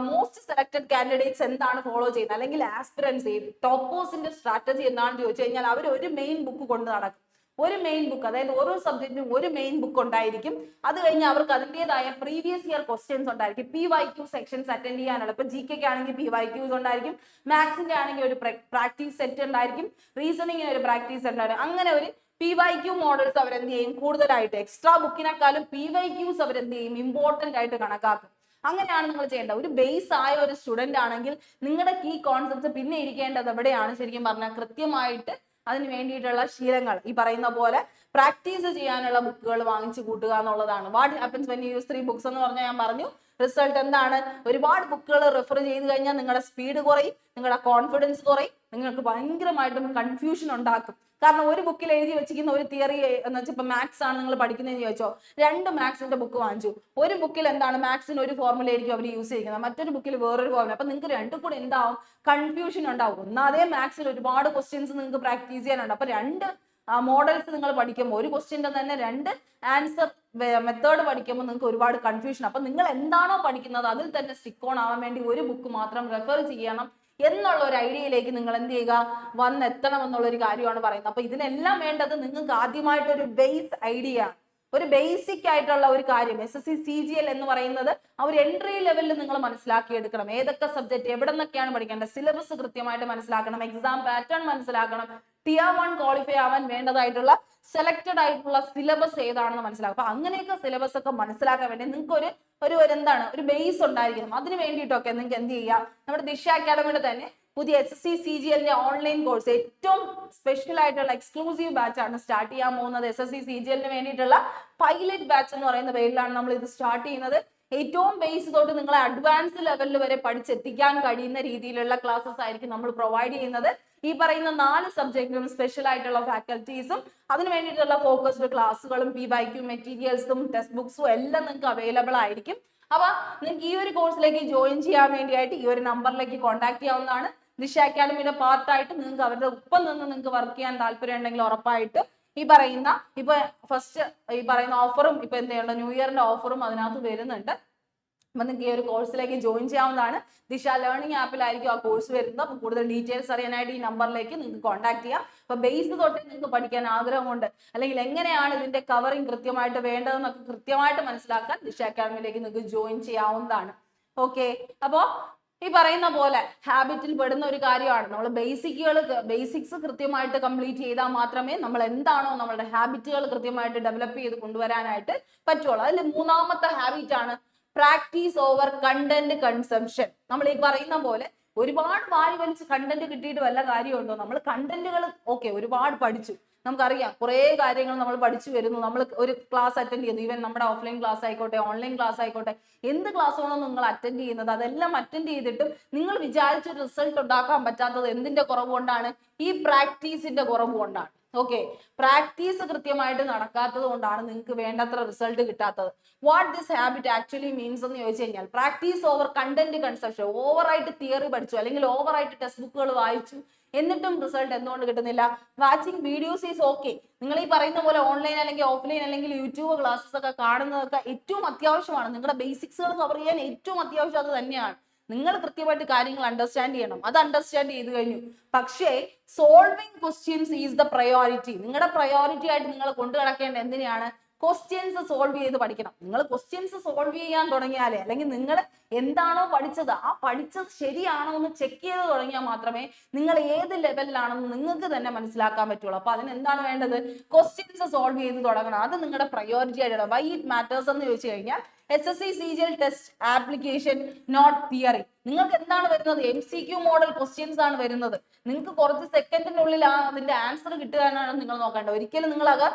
മോസ്റ്റ് സെലക്ടഡ് കാൻഡിഡേറ്റ്സ് എന്താണ് ഫോളോ ചെയ്യുന്നത്, അല്ലെങ്കിൽ ആസ്പിറൻസ് ടോപ്പേഴ്സിന്റെ സ്ട്രാറ്റജി എന്താണെന്ന് ചോദിച്ചു കഴിഞ്ഞാൽ, അവർ ഒരു മെയിൻ ബുക്ക് കൊണ്ട് നടക്കും. ഒരു മെയിൻ ബുക്ക്, അതായത് ഓരോ സബ്ജക്റ്റിനും ഒരു മെയിൻ ബുക്ക് ഉണ്ടായിരിക്കും. അത് കഴിഞ്ഞ് അവർക്ക് അതിൻ്റെതായ പ്രീവിയസ് ഇയർ ക്വസ്റ്റ്യൻസ് ഉണ്ടായിരിക്കും. PYQ സെക്ഷൻസ് അറ്റൻഡ് ചെയ്യാനുള്ള. ഇപ്പൊ GK ആണെങ്കിൽ PYQs ഉണ്ടായിരിക്കും, മാത്സിന്റെ ആണെങ്കിൽ ഒരു പ്രാക്ടീസ് സെറ്റ് ഉണ്ടായിരിക്കും, റീസണിങ്ങിന് ഒരു പ്രാക്ടീസ് സെറ്റ് ഉണ്ടായിരിക്കും. അങ്ങനെ ഒരു PYQ മോഡൽസ് അവരെന്ത് ചെയ്യും, കൂടുതലായിട്ട് എക്സ്ട്രാ ബുക്കിനെക്കാളും PYQs അവരെന്ത് ചെയ്യും, ഇമ്പോർട്ടന്റ് ആയിട്ട് കണക്കാക്കും. അങ്ങനെയാണ് നിങ്ങൾ ചെയ്യേണ്ടത്. ഒരു ബേസ് ആയ ഒരു സ്റ്റുഡന്റ് ആണെങ്കിൽ നിങ്ങളുടെ കീ കോൺസെപ്റ്റ്സ് പിന്നെ ഇരിക്കേണ്ടത് എവിടെയാണ്, ശരിക്കും പറഞ്ഞാൽ കൃത്യമായിട്ട് അതിന് വേണ്ടിയിട്ടുള്ള ശീലങ്ങൾ, ഈ പറയുന്ന പോലെ പ്രാക്ടീസ് ചെയ്യാനുള്ള ബുക്കുകൾ വാങ്ങിച്ചു കൂട്ടുക എന്നുള്ളതാണ്. What happens when you use 3 books എന്ന് പറഞ്ഞാൽ ഞാൻ പറഞ്ഞു, റിസൾട്ട് എന്താണ്, ഒരുപാട് ബുക്കുകൾ റെഫർ ചെയ്ത് കഴിഞ്ഞാൽ നിങ്ങളുടെ സ്പീഡ് കുറയും, നിങ്ങളുടെ കോൺഫിഡൻസ് കുറയും, നിങ്ങൾക്ക് ഭയങ്കരമായിട്ടും കൺഫ്യൂഷൻ ഉണ്ടാക്കും. കാരണം ഒരു ബുക്കിൽ എഴുതി വെച്ചിരിക്കുന്ന ഒരു തിയറി എന്ന് വെച്ചാൽ ഇപ്പൊ മാത്സ് ആണ് നിങ്ങൾ പഠിക്കുന്നതെന്ന് ചോദിച്ചോ, 2 മാത്സിന്റെ ബുക്ക് വാങ്ങിച്ചു. ഒരു ബുക്കിൽ എന്താണ് മാത്സിന് ഒരു ഫോർമുല ആയിരിക്കും അവർ യൂസ് ചെയ്യുന്നത്, മറ്റൊരു ബുക്കിൽ വേറൊരു ഫോർമുല. അപ്പൊ നിങ്ങൾക്ക് രണ്ടും കൂടെ എന്താവും, കൺഫ്യൂഷൻ ഉണ്ടാവും. ഒന്നാമതേ മാത്സിൽ ഒരുപാട് ക്വസ്റ്റ്യൻസ് നിങ്ങൾക്ക് പ്രാക്ടീസ് ചെയ്യാനുണ്ട്. അപ്പൊ 2 മോഡൽസ് നിങ്ങൾ പഠിക്കുമ്പോൾ ഒരു ക്വസ്റ്റ്യന്റെ തന്നെ 2 ആൻസർ മെത്തേഡ് പഠിക്കുമ്പോൾ നിങ്ങൾക്ക് ഒരുപാട് കൺഫ്യൂഷൻ. അപ്പൊ നിങ്ങൾ എന്താണോ പഠിക്കുന്നത് അതിൽ തന്നെ സ്റ്റിക്ക് ഓൺ ആവാൻ വേണ്ടി ഒരു ബുക്ക് മാത്രം റെഫർ ചെയ്യണം എന്നുള്ള ഒരു ഐഡിയയിലേക്ക് നിങ്ങൾ എന്ത് ചെയ്യുക, വന്നെത്തണം എന്നുള്ള ഒരു കാര്യമാണ് പറയുന്നത്. അപ്പൊ ഇതിനെല്ലാം വേണ്ടത് നിങ്ങൾക്ക് ആദ്യമായിട്ട് ഒരു ബേസ് ഐഡിയ, ഒരു ബേസിക് ആയിട്ടുള്ള ഒരു കാര്യം SSC CGL എന്ന് പറയുന്നത് ആ ഒരു എൻട്രി ലെവലിൽ നിങ്ങൾ മനസ്സിലാക്കിയെടുക്കണം. ഏതൊക്കെ സബ്ജക്ട് എവിടെ നിന്നൊക്കെയാണ് പഠിക്കേണ്ടത്, സിലബസ് കൃത്യമായിട്ട് മനസ്സിലാക്കണം, എക്സാം പാറ്റേൺ മനസ്സിലാക്കണം, Tier 1 ക്വാളിഫൈ ആവാൻ വേണ്ടതായിട്ടുള്ള സെലക്ടഡ് ആയിട്ടുള്ള സിലബസ് ഏതാണെന്ന് മനസ്സിലാക്കും. അപ്പൊ അങ്ങനെയൊക്കെ സിലബസ് ഒക്കെ മനസ്സിലാക്കാൻ വേണ്ടി നിങ്ങൾക്ക് ഒരു എന്താണ് ഒരു ബേസ് ഉണ്ടായിരിക്കണം. അതിന് വേണ്ടിയിട്ടൊക്കെ നിങ്ങൾക്ക് എന്ത് ചെയ്യാം, നമ്മുടെ ദിശ അക്കാഡമിയുടെ തന്നെ പുതിയ SSC CGL ഓൺലൈൻ കോഴ്സ് ഏറ്റവും സ്പെഷ്യൽ ആയിട്ടുള്ള എക്സ്ക്ലൂസീവ് ബാച്ച് ആണ് സ്റ്റാർട്ട് ചെയ്യാൻ പോകുന്നത്. SSC CGL വേണ്ടിയിട്ടുള്ള പൈലറ്റ് ബാച്ച് എന്ന് പറയുന്ന പേരിലാണ് നമ്മൾ ഇത് സ്റ്റാർട്ട് ചെയ്യുന്നത്. ഏറ്റവും ബേസ് തൊട്ട് നിങ്ങളെ അഡ്വാൻസ് ലെവലിൽ വരെ പഠിച്ചെത്തിക്കാൻ കഴിയുന്ന രീതിയിലുള്ള ക്ലാസ്സസ് ആയിരിക്കും നമ്മൾ പ്രൊവൈഡ് ചെയ്യുന്നത്. ഈ പറയുന്ന 4 സബ്ജക്റ്റിനും സ്പെഷ്യൽ ആയിട്ടുള്ള ഫാക്കൽറ്റീസും അതിന് വേണ്ടിയിട്ടുള്ള ഫോക്കസ്ഡ് ക്ലാസ്സുകളും PYQ മെറ്റീരിയൽസും ടെക്സ്റ്റ് ബുക്സും എല്ലാം നിങ്ങൾക്ക് അവൈലബിൾ ആയിരിക്കും. അപ്പൊ നിങ്ങൾക്ക് ഈ ഒരു കോഴ്സിലേക്ക് ജോയിൻ ചെയ്യാൻ വേണ്ടിയായിട്ട് ഈ ഒരു നമ്പറിലേക്ക് കോൺടാക്ട് ചെയ്യാവുന്നതാണ്. ദിശ അക്കാഡമിയുടെ പാർട്ടായിട്ട് നിങ്ങൾക്ക് അവരുടെ ഒപ്പം നിന്ന് നിങ്ങൾക്ക് വർക്ക് ചെയ്യാൻ താല്പര്യം ഉണ്ടെങ്കിൽ ഉറപ്പായിട്ട് ഈ പറയുന്ന ഇപ്പൊ ഫസ്റ്റ് ഈ പറയുന്ന ഓഫറും ഇപ്പൊ എന്ത് ചെയ്യണം, ന്യൂ ഇയറിന്റെ ഓഫറും അതിനകത്ത് വരുന്നുണ്ട്. അപ്പൊ നിങ്ങൾക്ക് ഈ ഒരു കോഴ്സിലേക്ക് ജോയിൻ ചെയ്യാവുന്നതാണ്. ദിശ ലേണിംഗ് ആപ്പിലായിരിക്കും ആ കോഴ്സ് വരുന്നത്. അപ്പൊ കൂടുതൽ ഡീറ്റെയിൽസ് അറിയാനായിട്ട് ഈ നമ്പറിലേക്ക് നിങ്ങൾക്ക് കോൺടാക്ട് ചെയ്യാം. അപ്പൊ ബേസ് തൊട്ട് നിങ്ങൾക്ക് പഠിക്കാൻ ആഗ്രഹമുണ്ട്, അല്ലെങ്കിൽ എങ്ങനെയാണ് ഇതിന്റെ കവറിങ് കൃത്യമായിട്ട് വേണ്ടതെന്നൊക്കെ കൃത്യമായിട്ട് മനസ്സിലാക്കാൻ ദിശ അക്കാഡമിയിലേക്ക് നിങ്ങൾക്ക് ജോയിൻ ചെയ്യാവുന്നതാണ്. ഓക്കെ, അപ്പോ ഈ പറയുന്ന പോലെ ഹാബിറ്റിൽ പെടുന്ന ഒരു കാര്യമാണ് നമ്മൾ ബേസിക്സ് കൃത്യമായിട്ട് കംപ്ലീറ്റ് ചെയ്താൽ മാത്രമേ നമ്മൾ എന്താണോ നമ്മളുടെ ഹാബിറ്റുകൾ കൃത്യമായിട്ട് ഡെവലപ്പ് ചെയ്ത് കൊണ്ടുവരാനായിട്ട് പറ്റുള്ളൂ. അതിൽ 3ാമത്തെ ഹാബിറ്റ് ആണ് പ്രാക്ടീസ് ഓവർ കണ്ടന്റ് കൺസംഷൻ. നമ്മൾ ഈ പറയുന്ന പോലെ ഒരുപാട് വാരി വലിച്ച് കണ്ടന്റ് കിട്ടിയിട്ട് വല്ല കാര്യമുണ്ടോ? നമ്മൾ കണ്ടന്റുകൾ ഓക്കെ ഒരുപാട് പഠിച്ചു, നമുക്കറിയാം കുറേ കാര്യങ്ങൾ നമ്മൾ പഠിച്ചു വരുന്നു. നമ്മൾ ഒരു ക്ലാസ് അറ്റൻഡ് ചെയ്യുന്നു, ഈവൻ നമ്മുടെ ഓഫ്ലൈൻ ക്ലാസ് ആയിക്കോട്ടെ ഓൺലൈൻ ക്ലാസ് ആയിക്കോട്ടെ, എന്ത് ക്ലാസ് ആണോ നിങ്ങൾ അറ്റൻഡ് ചെയ്യുന്നത് അതെല്ലാം അറ്റൻഡ് ചെയ്തിട്ടും നിങ്ങൾ വിചാരിച്ച റിസൾട്ട് ഉണ്ടാക്കാൻ പറ്റാത്തത് എന്തിന്റെ കുറവ് കൊണ്ടാണ്? ഈ പ്രാക്ടീസിന്റെ കുറവ് കൊണ്ടാണ്. ഓക്കെ, പ്രാക്ടീസ് കൃത്യമായിട്ട് നടക്കാത്തത് കൊണ്ടാണ് നിങ്ങൾക്ക് വേണ്ടത്ര റിസൾട്ട് കിട്ടാത്തത്. What this habit actually means എന്ന് ചോദിച്ചു കഴിഞ്ഞാൽ പ്രാക്ടീസ് ഓവർ കണ്ടന്റ് കൺസപ്ഷൻ. ഓവറായിട്ട് തിയറി പഠിച്ചു അല്ലെങ്കിൽ ഓവറായിട്ട് ടെക്സ്റ്റ് ബുക്കുകൾ വായിച്ചു എന്നിട്ടും റിസൾട്ട് എന്തുകൊണ്ട് കിട്ടുന്നില്ല? Watching videos is okay. നിങ്ങൾ ഈ പറയുന്ന പോലെ ഓൺലൈൻ അല്ലെങ്കിൽ ഓഫ്ലൈൻ അല്ലെങ്കിൽ യൂട്യൂബ് ക്ലാസ്സസ് ഒക്കെ കാണുന്നതൊക്കെ ഏറ്റവും അത്യാവശ്യമാണ്. നിങ്ങളുടെ ബേസിക്സുകൾ കവർ ചെയ്യാൻ ഏറ്റവും അത്യാവശ്യം അത് തന്നെയാണ്. നിങ്ങൾ കൃത്യമായിട്ട് കാര്യങ്ങൾ അണ്ടർസ്റ്റാൻഡ് ചെയ്യണം. അത് അണ്ടർസ്റ്റാൻഡ് ചെയ്ത് കഴിഞ്ഞു, പക്ഷേ solving questions is the priority. നിങ്ങളുടെ പ്രയോറിറ്റി ആയിട്ട് നിങ്ങൾ കൊണ്ടു നടക്കേണ്ട എന്തിനാണ്? ക്വസ്റ്റ്യൻസ് സോൾവ് ചെയ്ത് പഠിക്കണം. നിങ്ങൾ ക്വസ്റ്റ്യൻസ് സോൾവ് ചെയ്യാൻ തുടങ്ങിയാലേ, അല്ലെങ്കിൽ നിങ്ങൾ എന്താണോ പഠിച്ചത് ആ പഠിച്ചത് ശരിയാണോ എന്ന് ചെക്ക് ചെയ്ത് തുടങ്ങിയാൽ മാത്രമേ നിങ്ങൾ ഏത് ലെവലിലാണെന്ന് നിങ്ങൾക്ക് തന്നെ മനസ്സിലാക്കാൻ പറ്റുള്ളൂ. അപ്പൊ അതിന് എന്താണ് വേണ്ടത്? ക്വസ്റ്റ്യൻസ് സോൾവ് ചെയ്ത് തുടങ്ങണം. അത് നിങ്ങളുടെ പ്രയോറിറ്റി ആയിട്ട്. വൈ ഇറ്റ് മാറ്റേഴ്സ് എന്ന് ചോദിച്ചു കഴിഞ്ഞാൽ SSC CGL test application not theory. നിങ്ങൾക്ക് എന്താണ് വരുന്നത്? MCQ മോഡൽ ക്വസ്റ്റ്യൻസ് ആണ് വരുന്നത്. നിങ്ങൾക്ക് കുറച്ച് സെക്കൻഡിനുള്ളിൽ അതിന്റെ ആൻസർ കിട്ടുവാനാണ് നിങ്ങൾ നോക്കേണ്ടത്. ഒരിക്കലും നിങ്ങൾ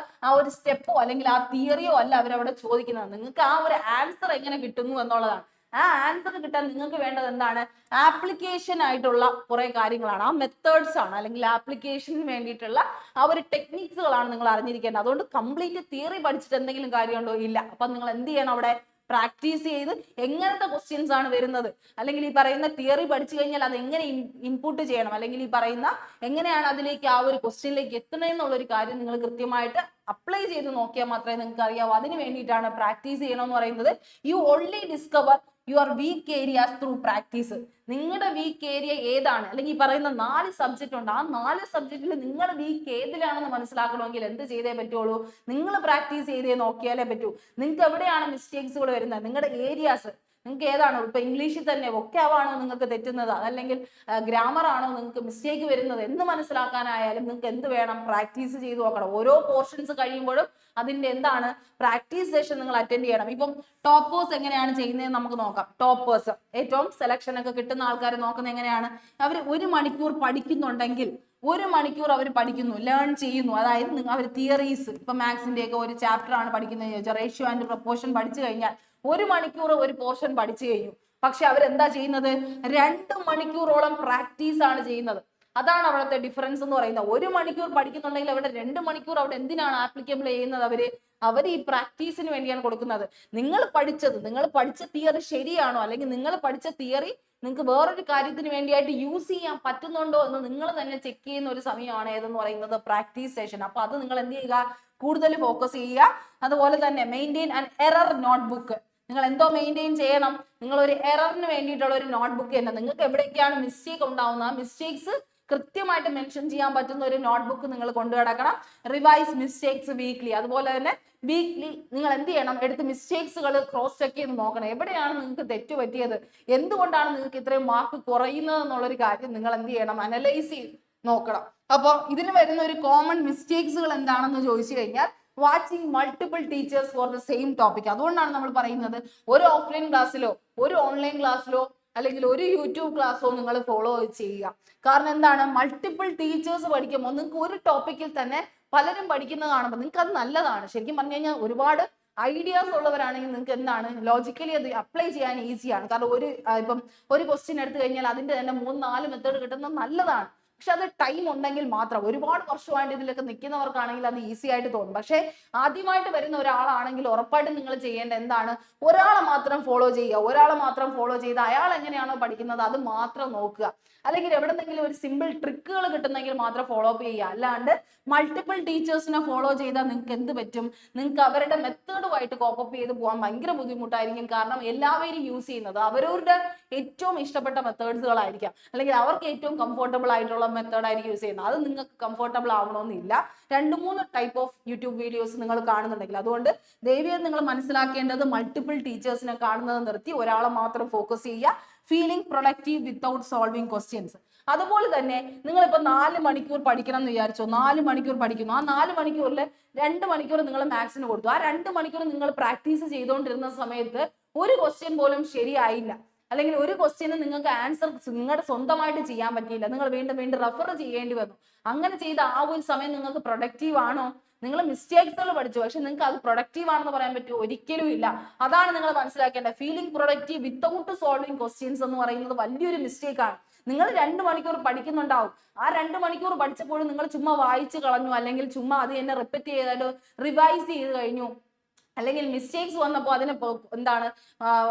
ആ ഒരു സ്റ്റെപ്പോ അല്ലെങ്കിൽ ആ തിയറിയോ അല്ല അവരവിടെ ചോദിക്കുന്നത്. നിങ്ങൾക്ക് ആ ഒരു ആൻസർ എങ്ങനെ കിട്ടുന്നു എന്നുള്ളതാണ്. ആ ആൻസർ കിട്ടാൻ നിങ്ങൾക്ക് വേണ്ടത് എന്താണ്? ആപ്ലിക്കേഷൻ ആയിട്ടുള്ള കുറെ കാര്യങ്ങളാണ്, ആ മെത്തേഡ്സ് ആണ്, അല്ലെങ്കിൽ ആപ്ലിക്കേഷന് വേണ്ടിയിട്ടുള്ള ആ ഒരു ടെക്നിക്സുകളാണ് നിങ്ങൾ അറിഞ്ഞിരിക്കേണ്ടത്. അതുകൊണ്ട് കംപ്ലീറ്റ് തിയറി പഠിച്ചിട്ട് എന്തെങ്കിലും കാര്യമുണ്ടോ? ഇല്ല. അപ്പൊ നിങ്ങൾ എന്ത് ചെയ്യണം? അവിടെ പ്രാക്ടീസ് ചെയ്ത് എങ്ങനത്തെ ക്വസ്റ്റ്യൻസ് ആണ് വരുന്നത്, അല്ലെങ്കിൽ ഈ പറയുന്ന തിയറി പഠിച്ചു കഴിഞ്ഞാൽ അത് എങ്ങനെ ഇൻപുട്ട് ചെയ്യണം, അല്ലെങ്കിൽ ഈ പറയുന്ന എങ്ങനെയാണ് അതിലേക്ക് ആ ഒരു ക്വസ്റ്റ്യനിലേക്ക് എത്തണമെന്നുള്ളൊരു കാര്യം നിങ്ങൾ കൃത്യമായിട്ട് അപ്ലൈ ചെയ്ത് നോക്കിയാൽ മാത്രമേ നിങ്ങൾക്ക് അറിയാവൂ. അതിന് വേണ്ടിയിട്ടാണ് പ്രാക്ടീസ് ചെയ്യണം എന്ന് പറയുന്നത്. You only discover your weak areas through practice. നിങ്ങളുടെ വീക്ക് ഏരിയ ഏതാണ്, അല്ലെങ്കിൽ ഈ പറയുന്ന 4 സബ്ജക്റ്റ് ഉണ്ട്, ആ 4 സബ്ജക്റ്റിൽ നിങ്ങളുടെ വീക്ക് ഏതിലാണെന്ന് മനസ്സിലാക്കണമെങ്കിൽ എന്ത് ചെയ്തേ പറ്റുള്ളൂ? നിങ്ങൾ പ്രാക്ടീസ് ചെയ്തേ നോക്കിയാലേ പറ്റൂ. നിങ്ങൾക്ക് എവിടെയാണ് മിസ്റ്റേക്സുകൾ വരുന്നത്, നിങ്ങളുടെ ഏരിയാസ് നിങ്ങൾക്ക് ഏതാണോ? ഇപ്പൊ ഇംഗ്ലീഷിൽ തന്നെ വൊക്കാബാണോ നിങ്ങൾക്ക് തെറ്റുന്നത്, അതല്ലെങ്കിൽ ഗ്രാമർ ആണോ നിങ്ങൾക്ക് മിസ്റ്റേക്ക് വരുന്നത് എന്ന് മനസ്സിലാക്കാനായാലും നിങ്ങൾക്ക് എന്ത് വേണം? പ്രാക്ടീസ് ചെയ്ത് നോക്കണം. ഓരോ പോർഷൻസ് കഴിയുമ്പോഴും അതിന്റെ എന്താണ് പ്രാക്ടീസ് സെഷൻ നിങ്ങൾ അറ്റൻഡ് ചെയ്യണം. ഇപ്പം ടോപ്പേഴ്സ് എങ്ങനെയാണ് ചെയ്യുന്നത് നമുക്ക് നോക്കാം. ടോപ്പേഴ്സ് ഏറ്റവും സെലക്ഷൻ ഒക്കെ കിട്ടുന്ന ആൾക്കാർ നോക്കുന്നത് എങ്ങനെയാണ്? അവർ 1 മണിക്കൂർ പഠിക്കുന്നുണ്ടെങ്കിൽ 1 മണിക്കൂർ അവർ പഠിക്കുന്നു, ലേൺ ചെയ്യുന്നു. അതായത് അവർ തിയറീസ്, ഇപ്പൊ മാത്സിന്റെ ഒക്കെ ഒരു ചാപ്റ്റർ ആണ് പഠിക്കുന്നത്, റേഷ്യോ ആൻഡ് പ്രൊപ്പോർഷൻ പഠിച്ചു കഴിഞ്ഞാൽ 1 മണിക്കൂർ ഒരു പോർഷൻ പഠിച്ചു കഴിഞ്ഞു. പക്ഷെ അവരെന്താ ചെയ്യുന്നത്? 2 മണിക്കൂറോളം പ്രാക്ടീസ് ആണ് ചെയ്യുന്നത്. അതാണ് അവിടുത്തെ ഡിഫറൻസ് എന്ന് പറയുന്നത്. 1 മണിക്കൂർ പഠിക്കുന്നുണ്ടെങ്കിൽ അവിടെ 2 മണിക്കൂർ അവിടെ എന്തിനാണ് ആപ്ലിക്കബിൾ ചെയ്യുന്നത്? അവർ ഈ പ്രാക്ടീസിന് വേണ്ടിയാണ് കൊടുക്കുന്നത്. നിങ്ങൾ പഠിച്ച തിയറി ശരിയാണോ, അല്ലെങ്കിൽ നിങ്ങൾ പഠിച്ച തിയറി നിങ്ങൾക്ക് വേറൊരു കാര്യത്തിന് വേണ്ടിയായിട്ട് യൂസ് ചെയ്യാൻ പറ്റുന്നുണ്ടോ എന്ന് നിങ്ങൾ തന്നെ ചെക്ക് ചെയ്യുന്ന ഒരു സമയമാണ് ഏതെന്ന് പറയുന്നത് പ്രാക്ടീസ് സെഷൻ. അപ്പൊ അത് നിങ്ങൾ എന്ത് ചെയ്യുക? കൂടുതൽ ഫോക്കസ് ചെയ്യുക. അതുപോലെ തന്നെ മെയിൻറ്റെയിൻ ആൻ എറർ നോട്ട്ബുക്ക്. നിങ്ങൾ എന്തോ മെയിൻറ്റെയിൻ ചെയ്യണം? നിങ്ങൾ ഒരു എററിന് വേണ്ടിയിട്ടുള്ള ഒരു നോട്ട്ബുക്ക് തന്നെ. നിങ്ങൾക്ക് എവിടേക്കാണ് മിസ്റ്റേക്ക് ഉണ്ടാവുന്നത് ആ മിസ്റ്റേക്സ് കൃത്യമായിട്ട് മെൻഷൻ ചെയ്യാൻ പറ്റുന്ന ഒരു നോട്ട്ബുക്ക് നിങ്ങൾ കൊണ്ടു കിടക്കണം. Revise mistakes weekly. അതുപോലെ തന്നെ വീക്ക്ലി നിങ്ങൾ എന്ത് ചെയ്യണം, എടുത്ത് മിസ്റ്റേക്സുകൾ ക്രോസ് ചെക്ക് ചെയ്ത് നോക്കണം. എവിടെയാണ് നിങ്ങൾക്ക് തെറ്റ് പറ്റിയത്, എന്തുകൊണ്ടാണ് നിങ്ങൾക്ക് ഇത്രയും മാർക്ക് കുറയുന്നത് എന്നുള്ളൊരു കാര്യം നിങ്ങൾ എന്ത് ചെയ്യണം, അനലൈസ് ചെയ്ത് നോക്കണം. അപ്പോൾ ഇതിന് വരുന്ന ഒരു കോമൺ മിസ്റ്റേക്സുകൾ എന്താണെന്ന് ചോദിച്ചു കഴിഞ്ഞാൽ watching multiple teachers for the same topic. അതുകൊണ്ടാണ് നമ്മൾ പറയുന്നത് ഒരു ഓഫ്ലൈൻ ക്ലാസ്സിലോ ഒരു ഓൺലൈൻ ക്ലാസ്സിലോ അല്ലെങ്കിൽ ഒരു യൂട്യൂബ് ക്ലാസ്സോ നിങ്ങൾ ഫോളോ ചെയ്യുക. കാരണം എന്താണ്, മൾട്ടിപ്പിൾ ടീച്ചേഴ്സ് പഠിക്കുമ്പോൾ നിങ്ങൾക്ക് ഒരു ടോപ്പിക്കിൽ തന്നെ പലരും പഠിക്കുന്നത് കാണുമ്പോൾ നിങ്ങൾക്ക് അത് നല്ലതാണ്. ശരിക്കും പറഞ്ഞു കഴിഞ്ഞാൽ ഒരുപാട് ഐഡിയാസ് ഉള്ളവരാണെങ്കിൽ നിങ്ങൾക്ക് എന്താണ് ലോജിക്കലി അത് അപ്ലൈ ചെയ്യാൻ ഈസിയാണ്. കാരണം ഇപ്പം ഒരു ക്വസ്റ്റ്യൻ എടുത്തു കഴിഞ്ഞാൽ അതിന്റെ തന്നെ 3-4 മെത്തേഡ് കിട്ടുന്നത് നല്ലതാണ്. പക്ഷെ അത് ടൈം ഉണ്ടെങ്കിൽ മാത്രം. ഒരുപാട് വർഷമായിട്ട് ഇതിലൊക്കെ നിൽക്കുന്നവർക്കാണെങ്കിൽ അത് ഈസി ആയിട്ട് തോന്നും. പക്ഷെ ആദ്യമായിട്ട് വരുന്ന ഒരാളാണെങ്കിൽ ഉറപ്പായിട്ടും നിങ്ങൾ ചെയ്യേണ്ട എന്താണ്, ഒരാളെ മാത്രം ഫോളോ ചെയ്യുക. ഒരാളെ മാത്രം ഫോളോ ചെയ്ത് അയാൾ എങ്ങനെയാണോ പഠിക്കുന്നത് അത് മാത്രം നോക്കുക. അല്ലെങ്കിൽ എവിടെന്നെങ്കിലും ഒരു സിമ്പിൾ ട്രിക്കുകൾ കിട്ടുന്നെങ്കിൽ മാത്രം ഫോളോ അപ്പ് ചെയ്യുക. അല്ലാണ്ട് മൾട്ടിപ്പിൾ ടീച്ചേഴ്സിനെ ഫോളോ ചെയ്താൽ നിങ്ങൾക്ക് എന്ത് പറ്റും, നിങ്ങൾക്ക് അവരുടെ മെത്തേഡുമായിട്ട് കോപ്പപ്പ് ചെയ്ത് പോകാൻ ഭയങ്കര ബുദ്ധിമുട്ടായിരിക്കും. കാരണം എല്ലാവരും യൂസ് ചെയ്യുന്നത് അവരവരുടെ ഏറ്റവും ഇഷ്ടപ്പെട്ട മെത്തേഡ്സുകളായിരിക്കാം, അല്ലെങ്കിൽ അവർക്ക് ഏറ്റവും കംഫർട്ടബിൾ ആയിട്ടുള്ള മെത്തേഡ് ആയിരിക്കും യൂസ് ചെയ്യുന്നത്. അത് നിങ്ങൾക്ക് കംഫർട്ടബിൾ ആവണമെന്നില്ല. 2-3 ടൈപ്പ് ഓഫ് യൂട്യൂബ് വീഡിയോസ് നിങ്ങൾ കാണുന്നുണ്ടെങ്കിൽ. അതുകൊണ്ട് ദയവായി നിങ്ങൾ മനസ്സിലാക്കേണ്ടത് മൾട്ടിപ്പിൾ ടീച്ചേഴ്സിനെ കാണുന്നത് നിർത്തി ഒരാളെ മാത്രം ഫോക്കസ് ചെയ്യുക. Feeling productive without solving questions. അതുപോലെ തന്നെ നിങ്ങളിപ്പോൾ 4 മണിക്കൂർ പഠിക്കണം എന്ന് വിചാരിച്ചോ, 4 മണിക്കൂർ പഠിക്കുന്നു. ആ 4 മണിക്കൂറിൽ 2 മണിക്കൂർ നിങ്ങൾ മാത്സിന് കൊടുത്തു. ആ 2 മണിക്കൂർ നിങ്ങൾ പ്രാക്ടീസ് ചെയ്തുകൊണ്ടിരുന്ന സമയത്ത് ഒരു ക്വസ്റ്റ്യൻ പോലും ശരിയായില്ല, അല്ലെങ്കിൽ ഒരു ക്വസ്റ്റ്യന് നിങ്ങൾക്ക് ആൻസർ നിങ്ങളുടെ സ്വന്തമായിട്ട് ചെയ്യാൻ പറ്റിയില്ല, നിങ്ങൾ വീണ്ടും വീണ്ടും റെഫർ ചെയ്യേണ്ടി വന്നു. അങ്ങനെ ചെയ്ത ആ ഒരു സമയം നിങ്ങൾക്ക് പ്രൊഡക്റ്റീവ് ആണോ? നിങ്ങൾ മിസ്റ്റേക്സുകൾ പഠിച്ചു, പക്ഷെ നിങ്ങൾക്ക് അത് പ്രൊഡക്റ്റീവ് ആണെന്ന് പറയാൻ പറ്റുമോ? ഒരിക്കലും ഇല്ല. അതാണ് നിങ്ങൾ മനസ്സിലാക്കേണ്ടത്. Feeling productive without solving questions എന്ന് പറയുന്നത് വലിയൊരു മിസ്റ്റേക്ക് ആണ്. നിങ്ങൾ 2 മണിക്കൂർ പഠിക്കുന്നുണ്ടാവും. ആ 2 മണിക്കൂർ പഠിച്ചപ്പോഴും നിങ്ങൾ ചുമ്മാ വായിച്ചു കളഞ്ഞു, അല്ലെങ്കിൽ ചുമ്മാ അത് തന്നെ റിപ്പീറ്റ് ചെയ്താലോ റിവൈസ് ചെയ്ത് കഴിഞ്ഞു, അല്ലെങ്കിൽ മിസ്റ്റേക്സ് വന്നപ്പോൾ അതിനെ എന്താണ്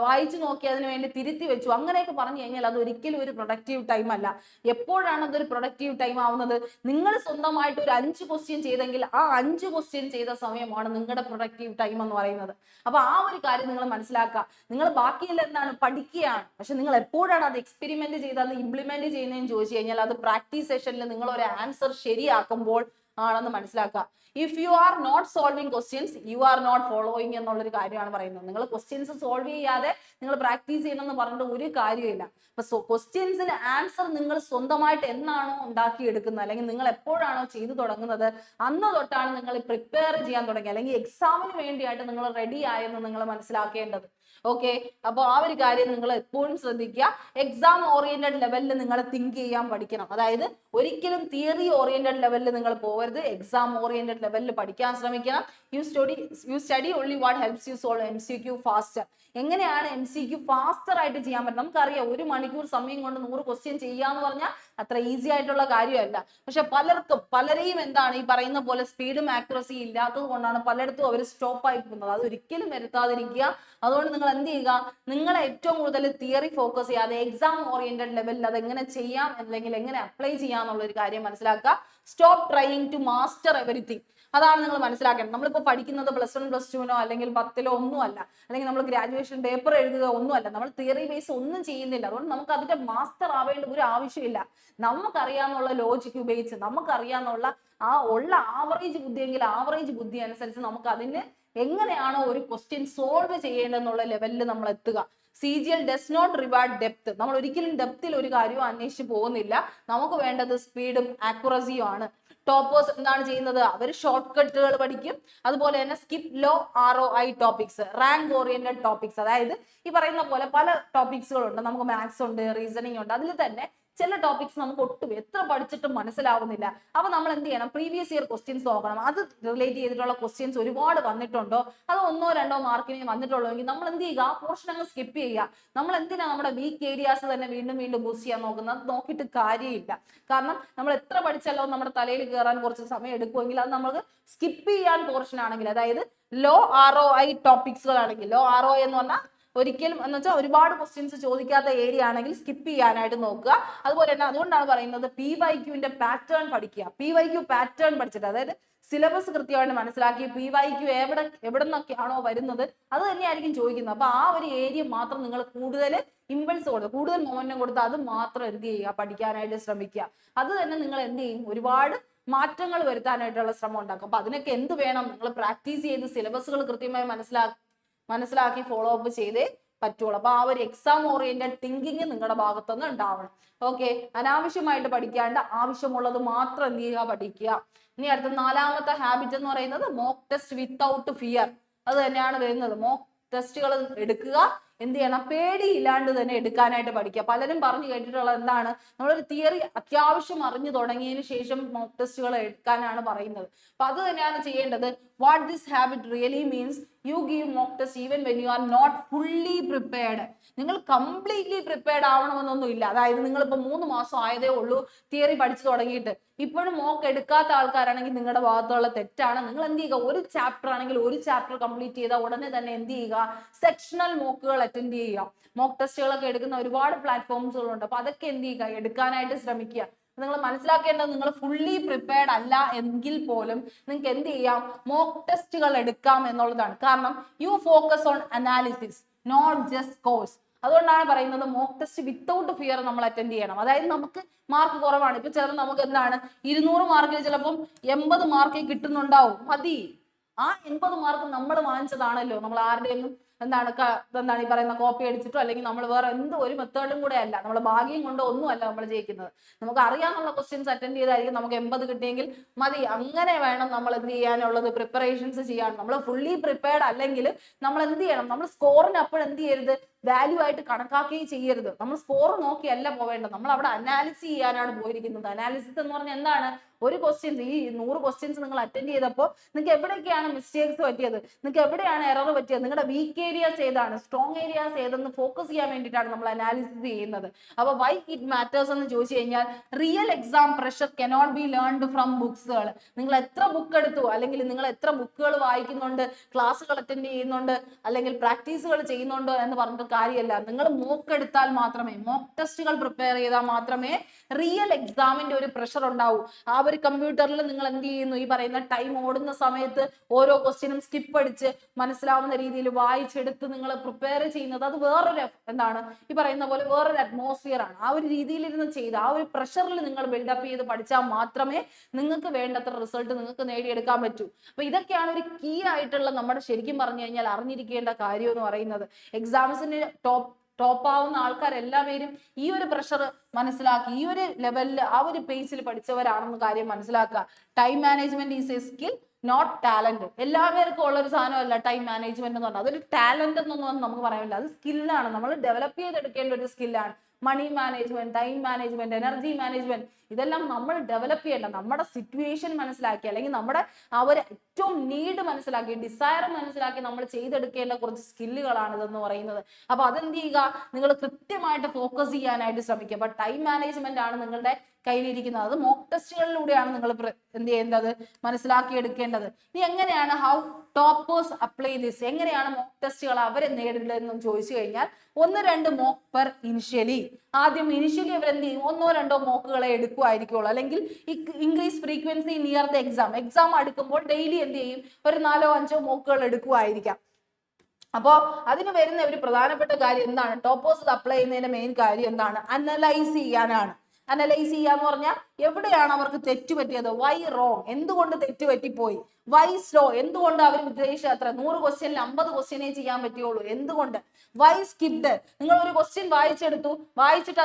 വായിച്ചു നോക്കി അതിനു വേണ്ടി തിരുത്തി വെച്ചു, അങ്ങനെയൊക്കെ പറഞ്ഞു കഴിഞ്ഞാൽ അത് ഒരിക്കലും ഒരു പ്രൊഡക്റ്റീവ് ടൈം അല്ല. എപ്പോഴാണ് അതൊരു പ്രൊഡക്റ്റീവ് ടൈം ആവുന്നത്? നിങ്ങൾ സ്വന്തമായിട്ട് ഒരു 5 ക്വസ്റ്റ്യൻ ചെയ്തെങ്കിൽ ആ 5 ക്വസ്റ്റ്യൻ ചെയ്ത സമയമാണ് നിങ്ങളുടെ പ്രൊഡക്റ്റീവ് ടൈം എന്ന് പറയുന്നത്. അപ്പൊ ആ ഒരു കാര്യം നിങ്ങൾ മനസ്സിലാക്കുക. നിങ്ങൾ ബാക്കിയെല്ലാം എന്താണ് പഠിക്കുകയാണ്, പക്ഷെ നിങ്ങൾ എപ്പോഴാണ് അത് എക്സ്പെരിമെന്റ് ചെയ്ത് അത് ഇംപ്ലിമെന്റ് ചെയ്യുന്നതെന്ന് ചോദിച്ചു കഴിഞ്ഞാൽ അത് പ്രാക്ടീസ് സെഷനിൽ നിങ്ങൾ ഒരു ആൻസർ ശരിയാക്കുമ്പോൾ ആണെന്ന് മനസ്സിലാക്കുക. If you are not solving questions you are not following എന്നുള്ളൊരു കാര്യമാണ് പറയുന്നത്. നിങ്ങൾ ക്വസ്റ്റ്യൻസ് സോൾവ് ചെയ്യാതെ നിങ്ങൾ പ്രാക്ടീസ് ചെയ്യണമെന്ന് പറഞ്ഞിട്ട് ഒരു കാര്യമില്ല. അപ്പൊ ക്വസ്റ്റ്യൻസിന് ആൻസർ നിങ്ങൾ സ്വന്തമായിട്ട് എന്നാണോ ഉണ്ടാക്കിയെടുക്കുന്നത്, അല്ലെങ്കിൽ നിങ്ങൾ എപ്പോഴാണോ ചെയ്തു തുടങ്ങുന്നത് അന്ന് തൊട്ടാണ് നിങ്ങൾ പ്രിപ്പയർ ചെയ്യാൻ തുടങ്ങി, അല്ലെങ്കിൽ എക്സാമിന് വേണ്ടിയായിട്ട് നിങ്ങൾ റെഡി ആയെന്ന് നിങ്ങൾ മനസ്സിലാക്കേണ്ടത്. ഓക്കെ, അപ്പോൾ ആ ഒരു കാര്യം നിങ്ങൾ എപ്പോഴും ശ്രദ്ധിക്കുക. എക്സാം ഓറിയന്റഡ് ലെവലിൽ നിങ്ങൾ തിങ്ക് ചെയ്യാൻ പഠിക്കണം. അതായത് ഒരിക്കലും തിയറി ഓറിയന്റഡ് ലെവലിൽ നിങ്ങൾ പോകരുത്, എക്സാം ഓറിയന്റഡ് ലെവലിൽ പഠിക്കാൻ ശ്രമിക്കണം. You study only what helps you solve MCQ faster. എങ്ങനെയാണ് MCQ ഫാസ്റ്റർ ആയിട്ട് ചെയ്യാൻ പറ്റും? നമുക്കറിയാം 1 മണിക്കൂർ സമയം കൊണ്ട് 100 ക്വസ്റ്റ്യൻ ചെയ്യാന്ന് പറഞ്ഞാൽ അത്ര ഈസി ആയിട്ടുള്ള കാര്യമല്ല. പക്ഷെ പലരെയും എന്താണ് ഈ പറയുന്ന പോലെ സ്പീഡും ആക്യുറസി ഇല്ലാത്തത് കൊണ്ടാണ് പലയിടത്തും അവർ സ്റ്റോപ്പ് ആയി പോകുന്നത്. അത് ഒരിക്കലും വരുത്താതിരിക്കുക. അതുകൊണ്ട് നിങ്ങൾ എന്ത് ചെയ്യുക, നിങ്ങൾ ഏറ്റവും കൂടുതൽ തിയറി ഫോക്കസ് ചെയ്യാതെ എക്സാം ഓറിയന്റഡ് ലെവലിൽ അത് എങ്ങനെ ചെയ്യാം അല്ലെങ്കിൽ എങ്ങനെ അപ്ലൈ ചെയ്യാം എന്നുള്ള ഒരു കാര്യം മനസ്സിലാക്കുക. Stop trying to master everything. അതാണ് നിങ്ങൾ മനസ്സിലാക്കേണ്ടത്. നമ്മളിപ്പോൾ പഠിക്കുന്നത് +1 +2 അല്ലെങ്കിൽ 10 ഒന്നും അല്ല, അല്ലെങ്കിൽ നമ്മൾ ഗ്രാജുവേഷൻ പേപ്പർ എഴുതുക ഒന്നുമല്ല. നമ്മൾ തിയറി ബേസ് ഒന്നും ചെയ്യുന്നില്ല. അതുകൊണ്ട് നമുക്ക് അതിന്റെ മാസ്റ്റർ ആവേണ്ട ഒരു ആവശ്യമില്ല. നമുക്കറിയാന്നുള്ള ലോജിക് ഉപയോഗിച്ച്, നമുക്കറിയാന്നുള്ള ആ ഉള്ള ആവറേജ് ബുദ്ധിയെങ്കിൽ ആവറേജ് ബുദ്ധി അനുസരിച്ച് നമുക്ക് അതിന് എങ്ങനെയാണോ ഒരു ക്വസ്റ്റ്യൻ സോൾവ് ചെയ്യേണ്ടതെന്നുള്ള ലെവലിൽ നമ്മൾ എത്തുക. CGL does not reward depth. നമ്മൾ ഒരിക്കലും ഡെപ്തിൽ ഒരു കാര്യവും അന്വേഷിച്ച് പോകുന്നില്ല. നമുക്ക് വേണ്ടത് സ്പീഡും ആക്യുറസിയും ആണ്. ടോപ്പേഴ്സ് എന്താണ് ചെയ്യുന്നത്? അവർ ഷോർട്ട് കട്ടുകൾ പഠിക്കും. അതുപോലെ തന്നെ skip low ROI topics, rank oriented topics. അതായത് ഈ പറയുന്ന പോലെ പല ടോപ്പിക്സുകളുണ്ട്. നമുക്ക് മാത്സ് ഉണ്ട്, റീസണിങ് ഉണ്ട്. അതിൽ തന്നെ ചില ടോപ്പിക്സ് നമുക്ക് ഒട്ടും എത്ര പഠിച്ചിട്ടും മനസ്സിലാവുന്നില്ല. അപ്പൊ നമ്മൾ എന്ത് ചെയ്യണം? പ്രീവിയസ് ഇയർ ക്വസ്റ്റ്യൻസ് നോക്കണം. അത് റിലേറ്റ് ചെയ്തിട്ടുള്ള ക്വസ്റ്റ്യൻസ് ഒരുപാട് വന്നിട്ടുണ്ടോ, അത് 1-2 മാർക്കിന് വന്നിട്ടുള്ളൂ എങ്കിൽ നമ്മൾ എന്ത് ചെയ്യുക? ആ പോർഷൻ അങ്ങ് സ്കിപ്പ് ചെയ്യുക. നമ്മൾ എന്തിനാ നമ്മുടെ വീക്ക് ഏരിയാസ് തന്നെ വീണ്ടും വീണ്ടും ബൂസ്റ്റ് ചെയ്യാൻ നോക്കുന്നത്? അത് നോക്കിയിട്ട് കാര്യമില്ല. കാരണം നമ്മൾ എത്ര പഠിച്ചാലോ നമ്മുടെ തലയിൽ കയറാൻ കുറച്ച് സമയം എടുക്കുമെങ്കിൽ അത് നമുക്ക് സ്കിപ്പ് ചെയ്യാൻ പോർഷൻ ആണെങ്കിൽ, അതായത് ലോ ROI ടോപ്പിക്സുകളാണെങ്കിൽ, ലോ ROI എന്ന് പറഞ്ഞാൽ ഒരിക്കലും എന്ന് വെച്ചാൽ ഒരുപാട് ക്വസ്റ്റ്യൻസ് ചോദിക്കാത്ത ഏരിയ ആണെങ്കിൽ സ്കിപ്പ് ചെയ്യാനായിട്ട് നോക്കുക. അതുപോലെ തന്നെ അതുകൊണ്ടാണ് പറയുന്നത് PYQന്റെ പാറ്റേൺ പഠിക്കുക. PYQ പാറ്റേൺ പഠിച്ചിട്ട്, അതായത് സിലബസ് കൃത്യമായിട്ട് മനസ്സിലാക്കി PYQ എവിടെ നിന്നൊക്കെയാണോ വരുന്നത് അത് തന്നെയായിരിക്കും ചോദിക്കുന്നത്. അപ്പൊ ആ ഒരു ഏരിയ മാത്രം നിങ്ങൾ കൂടുതൽ ഇമ്പൾസ് കൊടുത്ത് കൂടുതൽ മൊമെന്റം കൊടുത്ത് അത് മാത്രം എന്ത് ചെയ്യുക, പഠിക്കാനായിട്ട് ശ്രമിക്കുക. അത് തന്നെ നിങ്ങൾ എന്ത് ചെയ്യും, ഒരുപാട് മാറ്റങ്ങൾ വരുത്താനായിട്ടുള്ള ശ്രമം ഉണ്ടാക്കും. അപ്പൊ അതിനൊക്കെ എന്ത് വേണം, നിങ്ങൾ പ്രാക്ടീസ് ചെയ്ത് സിലബസുകൾ കൃത്യമായി മനസ്സിലാക്കി ഫോളോ അപ്പ് ചെയ്തേ പറ്റുള്ളൂ. അപ്പൊ ആ ഒരു എക്സാം ഓറിയന്റഡ് തിങ്കിങ് നിങ്ങളുടെ ഭാഗത്തുനിന്ന് ഉണ്ടാവണം. ഓക്കെ, അനാവശ്യമായിട്ട് പഠിക്കാണ്ട് ആവശ്യമുള്ളത് മാത്രം എന്ത് ചെയ്യുക, പഠിക്കുക. ഇനി അടുത്ത 4ാമത്തെ ഹാബിറ്റ് എന്ന് പറയുന്നത് മോക്ക് ടെസ്റ്റ് വിത്തൗട്ട് ഫിയർ. അത് തന്നെയാണ് വരുന്നത്. മോക്ക് ടെസ്റ്റുകൾ എടുക്കുക, എന്ത് ചെയ്യണം, പേടിയില്ലാണ്ട് തന്നെ എടുക്കാനായിട്ട് പഠിക്കുക. പലരും പറഞ്ഞു കേട്ടിട്ടുള്ളത് എന്താണ്, നമ്മളൊരു തിയറി അത്യാവശ്യം അറിഞ്ഞു തുടങ്ങിയതിന് ശേഷം മോക്ക് ടെസ്റ്റുകൾ എടുക്കാനാണ് പറയുന്നത്. അപ്പൊ അത് തന്നെയാണ് ചെയ്യേണ്ടത്. What this habit really means, you give mock test even when you are not fully prepared. നിങ്ങൾ കംപ്ലീറ്റ്ലി പ്രിപ്പയർഡ് ആവണമെന്നൊന്നും ഇല്ല. അതായത് നിങ്ങൾ ഇപ്പൊ 3 മാസം ആയതേ ഉള്ളൂ തിയറി പഠിച്ചു തുടങ്ങിയിട്ട് ഇപ്പോഴും മോക്ക് എടുക്കാത്ത ആൾക്കാരാണെങ്കിൽ നിങ്ങളുടെ ഭാഗത്തുള്ള തെറ്റാണ്. നിങ്ങൾ എന്ത് ചെയ്യുക, ഒരു ചാപ്റ്റർ ആണെങ്കിൽ ഒരു ചാപ്റ്റർ കംപ്ലീറ്റ് ചെയ്താൽ ഉടനെ തന്നെ എന്ത് ചെയ്യുക, സെക്ഷണൽ മോക്കുകൾ അറ്റൻഡ് ചെയ്യുക. മോക്ക് ടെസ്റ്റുകളൊക്കെ എടുക്കുന്ന ഒരുപാട് പ്ലാറ്റ്ഫോംസുകളുണ്ട്. അപ്പൊ അതൊക്കെ എന്ത് ചെയ്യുക, എടുക്കാനായിട്ട് ശ്രമിക്കുക. നിങ്ങൾ മനസ്സിലാക്കേണ്ടത്, നിങ്ങൾ ഫുള്ളി പ്രിപ്പയർഡ് അല്ല എങ്കിൽ പോലും നിങ്ങൾക്ക് എന്ത് ചെയ്യാം, മോക്ക് ടെസ്റ്റുകൾ എടുക്കാം എന്നുള്ളതാണ്. കാരണം you focus on analysis not just course. അതുകൊണ്ടാണ് പറയുന്നത് മോക്ക് ടെസ്റ്റ് വിത്തൗട്ട് ഫിയർ നമ്മൾ അറ്റൻഡ് ചെയ്യണം. അതായത് നമുക്ക് മാർക്ക് കുറവാണ്, ഇപ്പൊ ചിലപ്പോൾ നമുക്ക് എന്താണ് 200 മാർക്കിൽ ചിലപ്പം 80 മാർക്ക് കിട്ടുന്നുണ്ടാവും, മതി. ആ 80 മാർക്ക് നമ്മൾ വാങ്ങിച്ചതാണല്ലോ. നമ്മൾ ആരുടെയും എന്താണ് ഈ പറയുന്ന കോപ്പി അടിച്ചിട്ടോ അല്ലെങ്കിൽ നമ്മൾ വേറെ എന്തോ ഒരു മെത്തേഡും കൂടെ അല്ല, നമ്മൾ ഭാഗ്യം കൊണ്ടോ ഒന്നും അല്ല നമ്മൾ ജയിക്കുന്നത്. നമുക്ക് അറിയാവുന്ന ക്വസ്റ്റ്യൻസ് അറ്റൻഡ് ചെയ്തായിരിക്കും നമുക്ക് 80 കിട്ടിയെങ്കിൽ മതി. അങ്ങനെ വേണം നമ്മൾ എന്ത് ചെയ്യാനുള്ളത്, പ്രിപ്പറേഷൻസ് ചെയ്യാൻ. നമ്മൾ ഫുള്ളി പ്രിപ്പയർഡ് അല്ലെങ്കിൽ നമ്മൾ എന്ത് ചെയ്യണം, നമ്മൾ സ്കോറിന് അപ്പോൾ എന്ത് ചെയ്യരുത്, വാല്യൂ ആയിട്ട് കണക്കാക്കുകയും ചെയ്യരുത്. നമ്മൾ സ്കോർ നോക്കിയല്ല പോവേണ്ടത്, നമ്മൾ അവിടെ അനാലിസിസ് ചെയ്യാനാണ് പോയിരിക്കുന്നത്. അനാലിസിസ് എന്ന് പറഞ്ഞാൽ എന്താണ്, ഒരു ക്വസ്റ്റ്യൻസ്, ഈ 100 ക്വസ്റ്റ്യൻസ് നിങ്ങൾ അറ്റൻഡ് ചെയ്തപ്പോൾ നിങ്ങൾക്ക് എവിടെയൊക്കെയാണ് മിസ്റ്റേക്സ് പറ്റിയത്, നിങ്ങൾക്ക് എവിടെയാണ് എറർ പറ്റിയത്, നിങ്ങളുടെ വീക്ക് ഏരിയാസ് ഏതാണ്, സ്ട്രോങ് ഏരിയാസ് ഏതെന്ന് ഫോക്കസ് ചെയ്യാൻ വേണ്ടിയിട്ടാണ് നമ്മൾ അനാലിസിസ് ചെയ്യുന്നത്. അപ്പൊ വൈ ഇറ്റ് മാറ്റേഴ്സ് എന്ന് ചോദിച്ചു കഴിഞ്ഞാൽ, real exam pressure cannot be learned from ബുക്സുകൾ. നിങ്ങൾ എത്ര ബുക്ക് എടുത്തു, അല്ലെങ്കിൽ നിങ്ങൾ എത്ര ബുക്കുകൾ വായിക്കുന്നുണ്ട്, ക്ലാസ്സുകൾ അറ്റൻഡ് ചെയ്യുന്നുണ്ട്, അല്ലെങ്കിൽ പ്രാക്ടീസുകൾ ചെയ്യുന്നുണ്ടോ എന്ന് പറഞ്ഞിട്ട് കാര്യമല്ല. നിങ്ങൾ മോക്ക് എടുത്താൽ മാത്രമേ, മോക്ക് ടെസ്റ്റുകൾ പ്രിപ്പയർ ചെയ്താൽ മാത്രമേ റിയൽ എക്സാമിന്റെ ഒരു പ്രഷർ ഉണ്ടാവൂ. ആ ഒരു കമ്പ്യൂട്ടറിൽ നിങ്ങൾ എന്ത് ചെയ്യുന്നു, ഈ പറയുന്ന ടൈം ഓടുന്ന സമയത്ത് ഓരോ ക്വസ്റ്റ്യനും സ്കിപ്പ് അടിച്ച് മനസ്സിലാവുന്ന രീതിയിൽ വായിച്ചെടുത്ത് നിങ്ങൾ പ്രിപ്പയർ ചെയ്യുന്നത്, അത് വേറൊരു ഈ പറയുന്ന പോലെ വേറൊരു അറ്റ്മോസ്ഫിയർ ആണ്. ആ ഒരു രീതിയിലിരുന്ന് ചെയ്ത് ആ ഒരു പ്രഷറിൽ നിങ്ങൾ ബിൽഡപ്പ് ചെയ്ത് പഠിച്ചാൽ മാത്രമേ നിങ്ങൾക്ക് വേണ്ടത്ര റിസൾട്ട് നിങ്ങൾക്ക് നേടിയെടുക്കാൻ പറ്റൂ. അപ്പൊ ഇതൊക്കെയാണ് ഒരു കീ ആയിട്ടുള്ള നമ്മുടെ ശരിക്കും പറഞ്ഞു കഴിഞ്ഞാൽ അറിഞ്ഞിരിക്കേണ്ട കാര്യം എന്ന് പറയുന്നത്. എക്സാംസിന് ടോപ്പ് ആവുന്ന ആൾക്കാരെല്ലാവരും ഈ ഒരു പ്രഷർ മനസ്സിലാക്കി ഈ ഒരു ലെവലിൽ ആ ഒരു പേസിൽ പഠിച്ചവരാണെന്ന് കാര്യം മനസ്സിലാക്കുക. Time management is a skill not talent. എല്ലാവർക്കും ഉള്ള ഒരു സാധനമല്ല ടൈം മാനേജ്മെന്റ് എന്ന് പറഞ്ഞാൽ. അതൊരു ടാലന്റ് എന്നൊന്നും നമുക്ക് പറയാൻ പറ്റില്ല, അത് സ്കില്ലാണ്, നമ്മൾ ഡെവലപ്പ് ചെയ്തെടുക്കേണ്ട ഒരു സ്കില്ലാണ്. Money management, time management, energy management, ഇതെല്ലാം നമ്മൾ ഡെവലപ്പ് ചെയ്യേണ്ട, നമ്മുടെ സിറ്റുവേഷൻ മനസ്സിലാക്കി അല്ലെങ്കിൽ നമ്മുടെ ആ ഒരു ഏറ്റവും നീഡ് മനസ്സിലാക്കി, ഡിസയർ മനസ്സിലാക്കി നമ്മൾ ചെയ്തെടുക്കേണ്ട കുറച്ച് സ്കില്ലുകളാണ് ഇതെന്ന് പറയുന്നത്. അപ്പൊ അതെന്ത് ചെയ്യുക, നിങ്ങൾ കൃത്യമായിട്ട് ഫോക്കസ് ചെയ്യാനായിട്ട് ശ്രമിക്കുക. അപ്പൊ ടൈം മാനേജ്മെന്റ് ആണ് നിങ്ങളുടെ കയ്യിലിരിക്കുന്നത്. അത് മോക്ക് ടെസ്റ്റുകളിലൂടെയാണ് നിങ്ങൾ എന്ത് ചെയ്യേണ്ടത്, മനസ്സിലാക്കി എടുക്കേണ്ടത്. ഇനി എങ്ങനെയാണ് ഹൗ ടോപ്പേഴ്സ് അപ്ലൈ ദിസ്, എങ്ങനെയാണ് മോക്ക് ടെസ്റ്റുകൾ അവരെ നേരിടുന്നതെന്ന് ചോദിച്ചു കഴിഞ്ഞാൽ, 1-2 മോക്ക് പെർ ഇനിഷ്യലി. ആദ്യം ഇനിഷ്യലി അവരെന്ത് ചെയ്യും, 1-2 മോക്കുകളെ എടുക്കുമായിരിക്കുള്ളൂ. അല്ലെങ്കിൽ increase frequency near the exam അടുക്കുമ്പോൾ ഡെയിലി എന്ത് ചെയ്യും, ഒരു 4-5 മോക്കുകൾ എടുക്കുമായിരിക്കാം. അപ്പോൾ അതിന് വരുന്ന ഒരു പ്രധാനപ്പെട്ട കാര്യം എന്താണ്, ടോപ്പേഴ്സ് അപ്ലൈ ചെയ്യുന്നതിന്റെ മെയിൻ കാര്യം എന്താണ്, അനലൈസ് ചെയ്യാനാണ്. അനലൈസ് ചെയ്യാന്ന് പറഞ്ഞാൽ എവിടെയാണ് അവർക്ക് തെറ്റുപറ്റിയത്, വൈ റോങ്, എന്തുകൊണ്ട് തെറ്റുപറ്റിപ്പോയി, വൈ സ്ലോ, എന്തുകൊണ്ട് അവർ ഉദ്ദേശിച്ച അത്ര 100 ക്വസ്റ്റ്യനിൽ 50 ക്വസ്റ്റ്യനേ ചെയ്യാൻ പറ്റുള്ളൂ, എന്തുകൊണ്ട്, വൈ സ്കിപ്ഡ്, നിങ്ങൾ ഒരു ക്വസ്റ്റ്യൻ വായിച്ചിട്ട്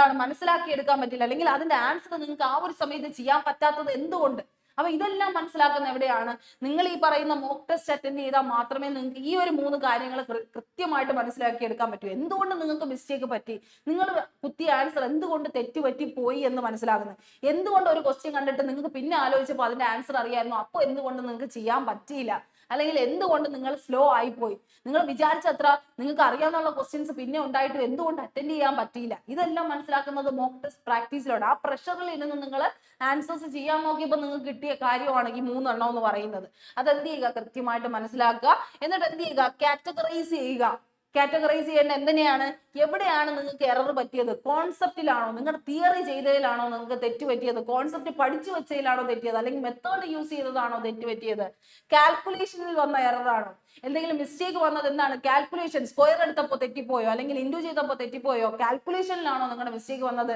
അത് മനസ്സിലാക്കി എടുക്കാൻ പറ്റില്ല, അല്ലെങ്കിൽ അതിന്റെ ആൻസർ നിങ്ങൾക്ക് ആ ഒരു സമയത്ത് ചെയ്യാൻ പറ്റാത്തത് എന്തുകൊണ്ട്. അപ്പൊ ഇതെല്ലാം മനസ്സിലാക്കുന്ന എവിടെയാണ്, നിങ്ങൾ ഈ പറയുന്ന മോക്ക് ടെസ്റ്റ് അറ്റൻഡ് ചെയ്താൽ മാത്രമേ നിങ്ങൾക്ക് ഈ ഒരു 3 കാര്യങ്ങൾ കൃത്യമായിട്ട് മനസ്സിലാക്കി എടുക്കാൻ പറ്റൂ. എന്തുകൊണ്ട് നിങ്ങൾക്ക് മിസ്റ്റേക്ക് പറ്റി, നിങ്ങൾ കുത്തിയ ആൻസർ എന്തുകൊണ്ട് തെറ്റുപറ്റി പോയി എന്ന് മനസ്സിലാകുന്നത്. എന്തുകൊണ്ട് ഒരു ക്വസ്റ്റ്യൻ കണ്ടിട്ട് നിങ്ങൾക്ക് പിന്നെ ആലോചിച്ചപ്പോൾ അതിന്റെ ആൻസർ അറിയായിരുന്നു, അപ്പോൾ എന്തുകൊണ്ട് നിങ്ങൾക്ക് ചെയ്യാൻ പറ്റിയില്ല, അല്ലെങ്കിൽ എന്തുകൊണ്ട് നിങ്ങൾ സ്ലോ ആയിപ്പോയി, നിങ്ങൾ വിചാരിച്ചത്ര നിങ്ങൾക്ക് അറിയാവുന്ന ക്വസ്റ്റ്യൻസ് പിന്നെ ഉണ്ടായിട്ട് എന്തുകൊണ്ട് അറ്റൻഡ് ചെയ്യാൻ പറ്റിയില്ല. ഇതെല്ലാം മനസ്സിലാക്കുന്നത് മോക്ക് ടെസ്റ്റ് പ്രാക്ടീസിലൂടെ. ആ പ്രഷറിൽ ഇരുന്ന് നിങ്ങൾ ആൻസേഴ്സ് ചെയ്യാൻ നോക്കിയപ്പോൾ നിങ്ങൾക്ക് കിട്ടിയ കാര്യമാണ് ഈ 3 എണ്ണം എന്ന് പറയുന്നത്. അതെന്ത് ചെയ്യുക, കൃത്യമായിട്ട് മനസ്സിലാക്കുക. എന്നിട്ട് എന്ത് ചെയ്യുക, കാറ്റഗറൈസ് ചെയ്യുക. കാറ്റഗറൈസ് ചെയ്യേണ്ട എന്തിനെയാണ്, എവിടെയാണ് നിങ്ങൾക്ക് എറർ പറ്റിയത്, കോൺസെപ്റ്റിലാണോ, നിങ്ങളുടെ തിയറി ചെയ്തതിലാണോ നിങ്ങൾക്ക് തെറ്റ് പറ്റിയത്, കോൺസെപ്റ്റ് പഠിച്ചു വെച്ചതിലാണോ തെറ്റിയത്, അല്ലെങ്കിൽ മെത്തേഡ് യൂസ് ചെയ്തതാണോ തെറ്റ് പറ്റിയത്, കാൽക്കുലേഷനിൽ വന്ന എററാണോ, എന്തെങ്കിലും മിസ്റ്റേക്ക് വന്നത് എന്താണ്, കാൽക്കുലേഷൻ സ്ക്വയർ എടുത്തപ്പോൾ തെറ്റിപ്പോയോ, അല്ലെങ്കിൽ ഇൻഡു ചെയ്തപ്പോൾ തെറ്റിപ്പോയോ, കാൽക്കുലേഷനിലാണോ നിങ്ങളുടെ മിസ്റ്റേക്ക് വന്നത്,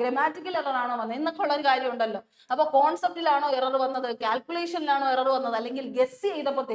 ഗ്രാമാറ്റിക്കൽ എറർ ആണോ വന്നത് എന്നൊക്കെ ഉള്ള ഒരു കാര്യം ഉണ്ടല്ലോ. അപ്പൊ കോൺസെപ്റ്റിലാണോ എറർ വന്നത്, കാൽക്കുലേഷനിലാണോ എറർ വന്നത്, അല്ലെങ്കിൽ ഗസ് ചെയ്തപ്പോൾ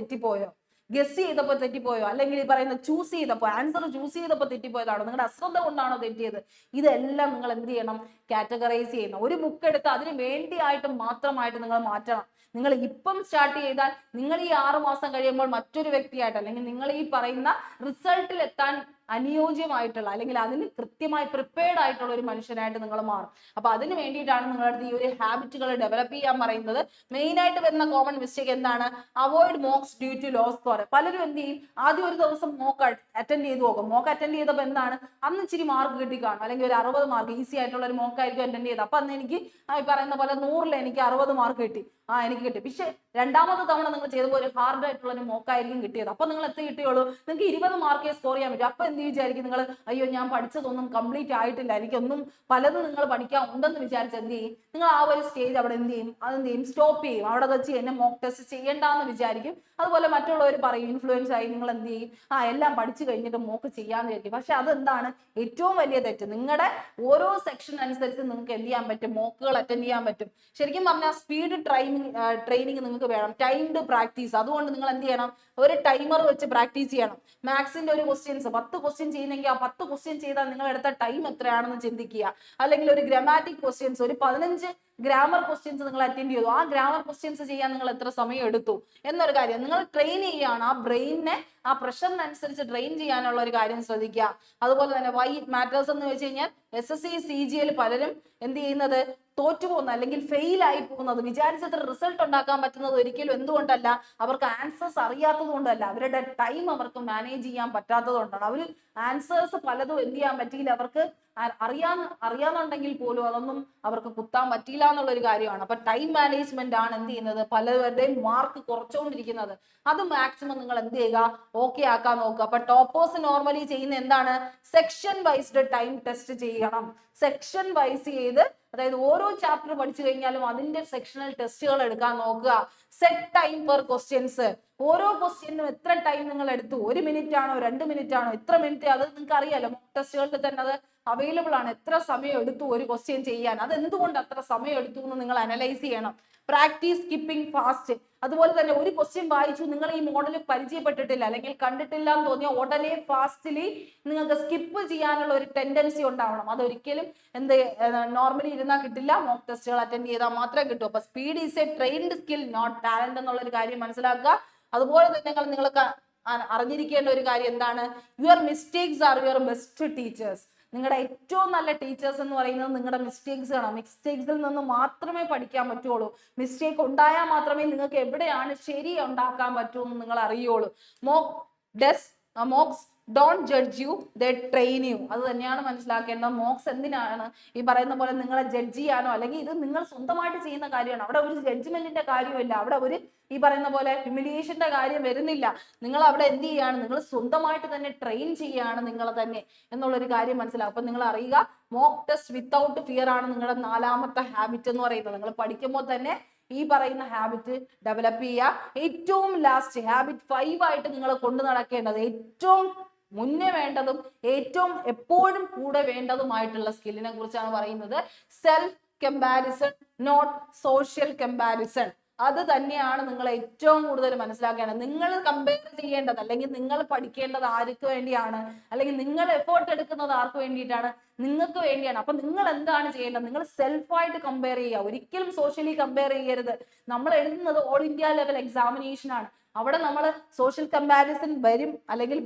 തെറ്റിപ്പോയോ, അല്ലെങ്കിൽ ഈ പറയുന്ന ചൂസ് ചെയ്തപ്പോൾ ആൻസർ ചൂസ് ചെയ്തപ്പോൾ തെറ്റിപ്പോയതാണോ, നിങ്ങളുടെ അശ്രദ്ധ കൊണ്ടാണോ തെറ്റിയത്, ഇതെല്ലാം നിങ്ങൾ എന്ത് ചെയ്യണം, കാറ്റഗറൈസ് ചെയ്യണം. ഒരു ബുക്ക് എടുത്ത് അതിന് വേണ്ടിയായിട്ട് മാത്രമായിട്ട് നിങ്ങൾ മാറ്റണം. നിങ്ങൾ ഇപ്പം സ്റ്റാർട്ട് ചെയ്താൽ നിങ്ങൾ ഈ 6 മാസം കഴിയുമ്പോൾ മറ്റൊരു വ്യക്തിയായിട്ട്, അല്ലെങ്കിൽ നിങ്ങൾ ഈ പറയുന്ന റിസൾട്ടിൽ എത്താൻ അനുയോജ്യമായിട്ടുള്ള, അല്ലെങ്കിൽ അതിന് കൃത്യമായി പ്രിപ്പയർഡ് ആയിട്ടുള്ള ഒരു മനുഷ്യനായിട്ട് നിങ്ങൾ മാറും. അപ്പൊ അതിന് വേണ്ടിയിട്ടാണ് നിങ്ങളുടെ ഈ ഒരു ഹാബിറ്റുകൾ ഡെവലപ്പ് ചെയ്യാൻ പറയുന്നത്. മെയിൻ ആയിട്ട് വരുന്ന കോമൺ മിസ്റ്റേക്ക് എന്താണ്, avoid mocks due to low score. പലരും എന്ത് ചെയ്യും, ആദ്യം ഒരു ദിവസം മോക്ക് അറ്റൻഡ് ചെയ്ത് പോകും. മോക്ക് അറ്റൻഡ് ചെയ്തപ്പോൾ എന്താണ്, അന്ന് ഇച്ചിരി മാർക്ക് കിട്ടി കാണും, അല്ലെങ്കിൽ ഒരു 60 മാർക്ക് ഈസി ആയിട്ടുള്ള ഒരു മോക്കായിരിക്കും അറ്റൻഡ് ചെയ്തത്. അപ്പൊ അന്ന് എനിക്ക് ഈ പറയുന്ന പോലെ 100ൽ എനിക്ക് 60 മാർക്ക് കിട്ടി, എനിക്ക് കിട്ടി. പക്ഷെ രണ്ടാമത്തെ തവണ നിങ്ങൾ ചെയ്തപ്പോൾ ഒരു ഹാർഡ് ആയിട്ടുള്ള ഒരു മോക്കായിരിക്കും കിട്ടിയത്. അപ്പൊ നിങ്ങൾ എത്ര കിട്ടിയുള്ളൂ, നിങ്ങൾക്ക് 20 മാർക്കേ സ്കോർ ചെയ്യാൻ പറ്റും. അപ്പൊ എന്ത് വിചാരിക്കും നിങ്ങൾ, അയ്യോ ഞാൻ പഠിച്ചതൊന്നും കംപ്ലീറ്റ് ആയിട്ടില്ല, എനിക്കൊന്നും പലതും നിങ്ങൾ പഠിക്കാൻ ഉണ്ടെന്ന് വിചാരിച്ച് എന്ത് ചെയ്യും, നിങ്ങൾ ആ ഒരു സ്റ്റേജ് അവിടെ എന്ത് ചെയ്യും, അതെന്ത് ചെയ്യും, സ്റ്റോപ്പ് ചെയ്യും. അവിടെ വെച്ച് എന്നെ മോക്ക് ടെസ്റ്റ് ചെയ്യണ്ടെന്ന് വിചാരിക്കും. അതുപോലെ മറ്റുള്ളവർ പറയും, ഇൻഫ്ലുവൻസ് ആയി നിങ്ങൾ എന്ത് ചെയ്യും, എല്ലാം പഠിച്ചു കഴിഞ്ഞിട്ട് മോക്ക് ചെയ്യാന്ന് വിചാരിക്കും. പക്ഷെ അതെന്താണ് ഏറ്റവും വലിയ തെറ്റ്. നിങ്ങളുടെ ഓരോ സെക്ഷൻ അനുസരിച്ച് നിങ്ങൾക്ക് എന്ത് ചെയ്യാൻ പറ്റും, മോക്കുകൾ അറ്റൻഡ് ചെയ്യാൻ പറ്റും. ശരിക്കും പറഞ്ഞാൽ സ്പീഡ് ട്രെയിനിങ് നിങ്ങൾക്ക് വേണം, ടൈംഡ് പ്രാക്ടീസ്. അതുകൊണ്ട് നിങ്ങൾ എന്ത് ചെയ്യണം, ഒരു ടൈമർ വെച്ച് പ്രാക്ടീസ് ചെയ്യണം. മാത്സിന്റെ ഒരു ക്വസ്റ്റ്യൻസ് 10 ക്വസ്റ്റ്യൻ ചെയ്യുന്നെങ്കിൽ ആ 10 ക്വസ്റ്റ്യൻ ചെയ്താൽ നിങ്ങൾ എടുത്ത ടൈം എത്രയാണെന്ന് ചിന്തിക്കുക. അല്ലെങ്കിൽ ഒരു ഗ്രാമാറ്റിക് ക്വസ്റ്റ്യൻസ്, ഒരു 15 ഗ്രാമർ ക്വസ്റ്റ്യൻസ് നിങ്ങൾ അറ്റൻഡ് ചെയ്തു, ആ ഗ്രാമർ ക്വസ്റ്റ്യൻസ് ചെയ്യാൻ നിങ്ങൾ എത്ര സമയം എടുത്തു എന്നൊരു കാര്യം നിങ്ങൾ ട്രെയിൻ ചെയ്യുകയാണ്. ആ ബ്രെയിനിനെ ആ പ്രഷറിനനുസരിച്ച് ട്രെയിൻ ചെയ്യാനുള്ള ഒരു കാര്യം ശ്രദ്ധിക്കുക. അതുപോലെ തന്നെ വൈ ഇറ്റ് മാറ്റേഴ്സ് എന്ന് വെച്ച് കഴിഞ്ഞാൽ SSC CGL പലരും എന്ത് ചെയ്യുന്നത്, തോറ്റുപോകുന്ന അല്ലെങ്കിൽ ഫെയിൽ ആയി പോകുന്നത്, വിചാരിച്ചത്ര റിസൾട്ട് ഉണ്ടാക്കാൻ പറ്റുന്നത് ഒരിക്കലും എന്തുകൊണ്ടല്ല, അവർക്ക് ആൻസേഴ്സ് അറിയാത്തത് കൊണ്ടല്ല, അവരുടെ ടൈം അവർക്ക് മാനേജ് ചെയ്യാൻ പറ്റാത്തത് കൊണ്ടാണ്. അവർ ആൻസേഴ്സ് പലതും എന്ത് ചെയ്യാൻ പറ്റിയില്ല, അവർക്ക് അറിയാന്നുണ്ടെങ്കിൽ പോലും അതൊന്നും അവർക്ക് കുത്താൻ പറ്റിയില്ല എന്നുള്ള ഒരു കാര്യമാണ്. അപ്പൊ ടൈം മാനേജ്മെന്റ് ആണ് എന്ത് ചെയ്യുന്നത്, പലരുടെയും മാർക്ക് കുറച്ചുകൊണ്ടിരിക്കുന്നത്. അത് മാക്സിമം നിങ്ങൾ എന്ത് ചെയ്യുക, ഓക്കെ ആക്കാൻ നോക്കുക. അപ്പൊ ടോപ്പേഴ്സ് നോർമലി ചെയ്യുന്ന എന്താണ്, സെക്ഷൻ വൈസ്ഡ് ടൈം ടെസ്റ്റ് ചെയ്യണം. സെക്ഷൻ വൈസ് ചെയ്ത്, അതായത് ഓരോ ചാപ്റ്റർ പഠിച്ചു കഴിഞ്ഞാലും അതിന്റെ സെക്ഷണൽ ടെസ്റ്റുകൾ എടുക്കാൻ നോക്കുക. സെറ്റ് ടൈം പെർ ക്വസ്റ്റ്യൻസ്, ഓരോ ക്വസ്റ്റ്യനും എത്ര ടൈം നിങ്ങൾ എടുത്തു, 1 മിനിറ്റ് ആണോ 2 മിനിറ്റ് ആണോ, എത്ര മിനിറ്റ്, അത് നിങ്ങൾക്ക് അറിയാലോ. മോക്ക് ടെസ്റ്റുകളിൽ തന്നെ അത് അവൈലബിൾ ആണ്. എത്ര സമയം എടുത്തു ഒരു ക്വസ്റ്റ്യൻ ചെയ്യാൻ, അത് എന്തുകൊണ്ട് അത്ര സമയം എടുത്തു എന്ന് നിങ്ങൾ അനലൈസ് ചെയ്യണം. Practice skipping fast. അതുപോലെ തന്നെ ഒരു ക്വസ്റ്റ്യൻ വായിച്ചു, നിങ്ങൾ ഈ മോഡൽ പരിചയപ്പെട്ടിട്ടില്ല അല്ലെങ്കിൽ കണ്ടിട്ടില്ല എന്ന് തോന്നിയ ഉടനെ ഫാസ്റ്റ്ലി നിങ്ങൾക്ക് സ്കിപ്പ് ചെയ്യാനുള്ള ഒരു ടെൻഡൻസി ഉണ്ടാവണം. അതൊരിക്കലും നോർമലി ഇരുന്നാൽ കിട്ടില്ല, മോക്ക് ടെസ്റ്റുകൾ അറ്റൻഡ് ചെയ്താൽ മാത്രമേ കിട്ടൂ. അപ്പൊ speed is a trained skill, not talent എന്നുള്ള ഒരു കാര്യം മനസ്സിലാക്കുക. അതുപോലെ തന്നെ നിങ്ങൾക്ക് അറിഞ്ഞിരിക്കേണ്ട ഒരു കാര്യം എന്താണ്, your mistakes are your best teachers. നിങ്ങളുടെ ഏറ്റവും നല്ല ടീച്ചേഴ്സ് എന്ന് പറയുന്നത് നിങ്ങളുടെ മിസ്റ്റേക്സ് ആണ്. മിസ്റ്റേക്സിൽ നിന്ന് മാത്രമേ പഠിക്കാൻ പറ്റുള്ളൂ. മിസ്റ്റേക്ക് ഉണ്ടായാൽ മാത്രമേ നിങ്ങൾക്ക് എവിടെയാണ് ശരി ഉണ്ടാക്കാൻ പറ്റൂ എന്ന് നിങ്ങൾ അറിയുള്ളൂ. MOOCs don't judge U, they train U. അത് തന്നെയാണ് മനസ്സിലാക്കേണ്ടത്. മോക്സ് എന്തിനാണ്, ഈ പറയുന്ന പോലെ നിങ്ങളെ ജഡ്ജ് ചെയ്യാനോ, അല്ലെങ്കിൽ ഇത് നിങ്ങൾ സ്വന്തമായിട്ട് ചെയ്യുന്ന കാര്യമാണ്. അവിടെ ഒരു ജഡ്ജ്മെന്റിന്റെ കാര്യമില്ല, അവിടെ ഒരു ഈ പറയുന്ന പോലെ ഹ്യൂമിലിയേഷന്റെ കാര്യം വരുന്നില്ല. നിങ്ങൾ അവിടെ എന്ത് ചെയ്യാണ്, നിങ്ങൾ സ്വന്തമായിട്ട് തന്നെ ട്രെയിൻ ചെയ്യാണ് നിങ്ങളെ തന്നെ എന്നുള്ളൊരു കാര്യം മനസ്സിലാവും. അപ്പൊ നിങ്ങൾ അറിയുക, മോക്ക് ടെസ്റ്റ് വിത്തൗട്ട് ഫിയർ ആണ് നിങ്ങളുടെ 4ാമത്തെ ഹാബിറ്റ് എന്ന് പറയുന്നത്. നിങ്ങൾ പഠിക്കുമ്പോൾ തന്നെ ഈ പറയുന്ന ഹാബിറ്റ് ഡെവലപ്പ് ചെയ്യുക. ഏറ്റവും ലാസ്റ്റ് ഹാബിറ്റ് 5 ആയിട്ട് നിങ്ങൾ കൊണ്ടു നടക്കേണ്ടത്, ഏറ്റവും മുന്നേ വേണ്ടതും ഏറ്റവും എപ്പോഴും കൂടെ വേണ്ടതുമായിട്ടുള്ള സ്കില്ലിനെ കുറിച്ചാണ് പറയുന്നത്. Self comparison, not social comparison. അത് തന്നെയാണ് നിങ്ങൾ ഏറ്റവും കൂടുതൽ മനസ്സിലാക്കേണ്ടത്. നിങ്ങൾ കമ്പയർ ചെയ്യേണ്ടത്, അല്ലെങ്കിൽ നിങ്ങൾ പഠിക്കേണ്ടത് ആർക്ക് വേണ്ടിയാണ്, അല്ലെങ്കിൽ നിങ്ങൾ എഫേർട്ട് എടുക്കുന്നത് ആർക്ക് വേണ്ടിയിട്ടാണ്, നിങ്ങൾക്ക് വേണ്ടിയാണ്. അപ്പൊ നിങ്ങൾ എന്താണ് ചെയ്യേണ്ടത്, നിങ്ങൾ സെൽഫായിട്ട് കമ്പയർ ചെയ്യുക, ഒരിക്കലും സോഷ്യലി കമ്പയർ ചെയ്യരുത്. നമ്മൾ എഴുതുന്നത് ഓൾ ഇന്ത്യ ലെവൽ എക്സാമിനേഷൻ ആണ്. അവിടെ നമ്മൾ സോഷ്യൽ കമ്പാരിസൺ വരും, അല്ലെങ്കിൽ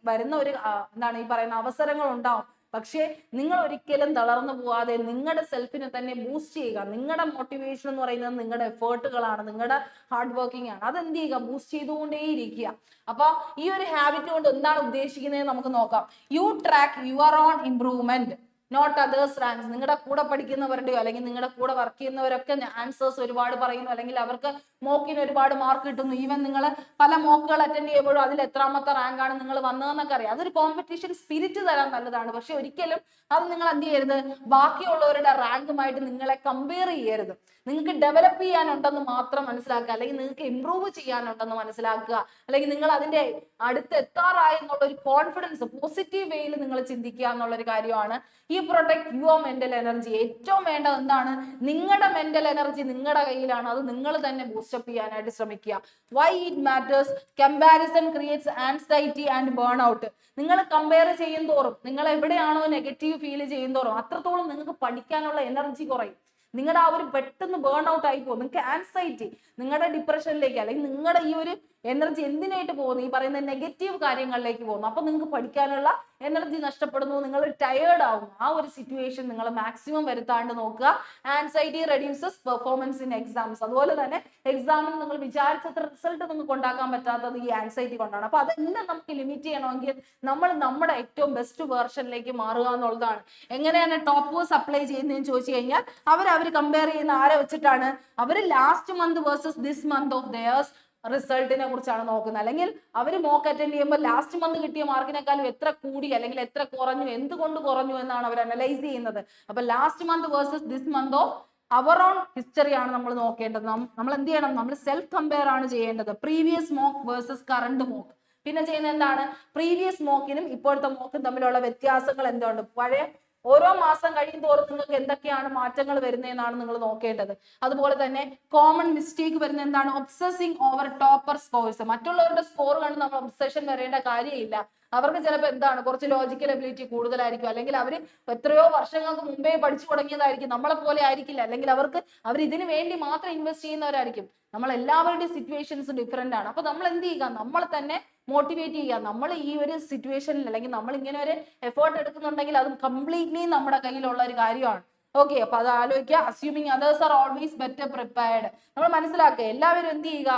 വരുന്ന ഒരു എന്താണ് ഈ പറയുന്ന അവസരങ്ങൾ ഉണ്ടാവും. പക്ഷേ നിങ്ങൾ ഒരിക്കലും തളർന്നു പോവാതെ നിങ്ങളുടെ സെൽഫിനെ തന്നെ ബൂസ്റ്റ് ചെയ്യുക. നിങ്ങളുടെ മോട്ടിവേഷൻ എന്ന് പറയുന്നത് നിങ്ങളുടെ എഫേർട്ടുകളാണ്, നിങ്ങളുടെ ഹാർഡ് വർക്കിംഗ് ആണ്. അതെന്ത് ചെയ്യുക, ബൂസ്റ്റ് ചെയ്തുകൊണ്ടേയിരിക്കുക. അപ്പൊ ഈ ഒരു ഹാബിറ്റ് കൊണ്ട് എന്താണ് ഉദ്ദേശിക്കുന്നത് നമുക്ക് നോക്കാം. You track your own improvement. Not others' ranks. നിങ്ങളുടെ കൂടെ പഠിക്കുന്നവരുടെയോ അല്ലെങ്കിൽ നിങ്ങളുടെ കൂടെ വർക്ക് ചെയ്യുന്നവരൊക്കെ ആൻസേഴ്സ് ഒരുപാട് പറയുന്നു, അല്ലെങ്കിൽ അവർക്ക് മോക്കിന് ഒരുപാട് മാർക്ക് കിട്ടുന്നു. ഈവൻ നിങ്ങൾ പല മോക്കുകൾ അറ്റൻഡ് ചെയ്യുമ്പോഴും അതിൽ എത്രാമത്തെ റാങ്ക് ആണ് നിങ്ങൾ വന്നതെന്നൊക്കെ അറിയാം. അതൊരു കോമ്പറ്റീഷൻ സ്പിരിറ്റ് തരാൻ നല്ലതാണ്. പക്ഷെ ഒരിക്കലും അത് നിങ്ങൾ എന്ത് ചെയ്യരുത്, ബാക്കിയുള്ളവരുടെ റാങ്കുമായിട്ട് നിങ്ങളെ കമ്പയർ ചെയ്യരുത്. നിങ്ങൾക്ക് ഡെവലപ്പ് ചെയ്യാനുണ്ടെന്ന് മാത്രം മനസ്സിലാക്കുക, അല്ലെങ്കിൽ നിങ്ങൾക്ക് ഇംപ്രൂവ് ചെയ്യാനുണ്ടെന്ന് മനസ്സിലാക്കുക, അല്ലെങ്കിൽ നിങ്ങൾ അതിന്റെ അടുത്ത് എത്താറായി എന്നുള്ള ഒരു കോൺഫിഡൻസ് പോസിറ്റീവ് വേയിൽ നിങ്ങൾ ചിന്തിക്കുക എന്നുള്ളൊരു കാര്യമാണ്. ഈ പ്രൊട്ടക്ട് യുവർ മെന്റൽ എനർജി. ഏറ്റവും വേണ്ടത് എന്താണ്? നിങ്ങളുടെ മെന്റൽ എനർജി നിങ്ങളുടെ കയ്യിലാണ്, അത് നിങ്ങൾ തന്നെ ബൂസ്റ്റപ്പ് ചെയ്യാനായിട്ട് ശ്രമിക്കുക. Why it matters? Comparison creates anxiety and burn out. നിങ്ങൾ കമ്പയർ ചെയ്യും തോറും, നിങ്ങൾ എവിടെയാണോ നെഗറ്റീവ് ഫീൽ ചെയ്യും തോറും അത്രത്തോളം നിങ്ങൾക്ക് പഠിക്കാനുള്ള എനർജി കുറയും. നിങ്ങളുടെ ആ ഒരു പെട്ടെന്ന് ബേൺ ഔട്ട് ആയി പോകും. നിങ്ങൾക്ക് ആൻസൈറ്റി, നിങ്ങളുടെ ഡിപ്രഷനിലേക്ക്, അല്ലെങ്കിൽ നിങ്ങളുടെ ഈ ഒരു എനർജി എന്തിനായിട്ട് പോകുന്നു? ഈ പറയുന്ന നെഗറ്റീവ് കാര്യങ്ങളിലേക്ക് പോകുന്നു. അപ്പൊ നിങ്ങൾക്ക് പഠിക്കാനുള്ള എനർജി നഷ്ടപ്പെടുന്നു, നിങ്ങൾ ടയേർഡ് ആവും. ആ ഒരു സിറ്റുവേഷൻ നിങ്ങൾ മാക്സിമം വരുത്താണ്ട് നോക്കുക. Anxiety reduces performance in exams. അതുപോലെ തന്നെ എക്സാമിൽ നിങ്ങൾ വിചാരിച്ചത്ര റിസൾട്ട് നിങ്ങൾക്ക് ഉണ്ടാക്കാൻ പറ്റാത്തത് ഈ ആൻസൈറ്റി കൊണ്ടാണ്. അപ്പൊ അതെല്ലാം നമുക്ക് ലിമിറ്റ് ചെയ്യണമെങ്കിൽ നമ്മൾ നമ്മുടെ ഏറ്റവും ബെസ്റ്റ് വേർഷനിലേക്ക് മാറുക എന്നുള്ളതാണ്. എങ്ങനെയാണ് ടോപ്പേഴ്സ് അപ്ലൈ ചെയ്യുന്നതെന്ന് ചോദിച്ചു കഴിഞ്ഞാൽ അവർ കമ്പയർ ചെയ്യുന്ന ആരെ വെച്ചിട്ടാണ്? അവർ last month versus this month of theirs റിസൾട്ടിനെ കുറിച്ചാണ് നോക്കുന്നത്. അല്ലെങ്കിൽ അവർ മോക്ക് അറ്റൻഡ് ചെയ്യുമ്പോൾ ലാസ്റ്റ് മന്ത് കിട്ടിയ മാർക്കിനേക്കാളും എത്ര കൂടി അല്ലെങ്കിൽ എത്ര കുറഞ്ഞു, എന്തുകൊണ്ട് കുറഞ്ഞു എന്നാണ് അവർ അനലൈസ് ചെയ്യുന്നത്. അപ്പൊ last month versus this month of our own history ആണ് നമ്മൾ നോക്കേണ്ടത്. നമ്മൾ എന്ത് ചെയ്യണം? നമ്മൾ സെൽഫ് കമ്പയർ ആണ് ചെയ്യേണ്ടത്. Previous mock versus current mock. പിന്നെ ചെയ്യുന്നത് എന്താണ്? പ്രീവിയസ് മോക്കിനും ഇപ്പോഴത്തെ മോക്കും തമ്മിലുള്ള വ്യത്യാസങ്ങൾ എന്തുണ്ട്? പഴയ ഓരോ മാസം കഴിയും തോറും നിങ്ങൾക്ക് എന്തൊക്കെയാണ് മാറ്റങ്ങൾ വരുന്നതെന്നാണ് നിങ്ങൾ നോക്കേണ്ടത്. അതുപോലെ തന്നെ കോമൺ മിസ്റ്റേക്ക് വരുന്ന എന്താണ്? ഒബ്സസിങ് ഓവർ ടോപ്പർ സ്കോർസ്. മറ്റുള്ളവരുടെ സ്കോർ കണ്ട് നമ്മൾ ഒബ്സഷൻ വരേണ്ട കാര്യമില്ല. അവർക്ക് ചിലപ്പോൾ എന്താണ്, കുറച്ച് ലോജിക്കൽ എബിലിറ്റി കൂടുതലായിരിക്കും, അല്ലെങ്കിൽ അവർ എത്രയോ വർഷങ്ങൾക്ക് മുമ്പേ പഠിച്ചു തുടങ്ങിയതായിരിക്കും, നമ്മളെ പോലെ ആയിരിക്കില്ല, അല്ലെങ്കിൽ അവർ ഇതിനു വേണ്ടി മാത്രം ഇൻവെസ്റ്റ് ചെയ്യുന്നവരായിരിക്കും. നമ്മൾ എല്ലാവരുടെയും സിറ്റുവേഷൻസ് ഡിഫറെന്റ് ആണ്. അപ്പൊ നമ്മൾ എന്ത് ചെയ്യുക? നമ്മൾ തന്നെ മോട്ടിവേറ്റ് ചെയ്യുക. നമ്മൾ ഈ ഒരു സിറ്റുവേഷനിൽ, അല്ലെങ്കിൽ നമ്മൾ ഇങ്ങനെ ഒരു എഫേർട്ട് എടുക്കുന്നുണ്ടെങ്കിൽ അത് കംപ്ലീറ്റ്ലി നമ്മുടെ കയ്യിലുള്ള ഒരു കാര്യമാണ്. ഓക്കെ, അപ്പൊ അത് ആലോചിക്കുക. Assuming others are always better prepared. നമ്മൾ മനസ്സിലാക്കുക, എല്ലാവരും എന്ത് ചെയ്യുക?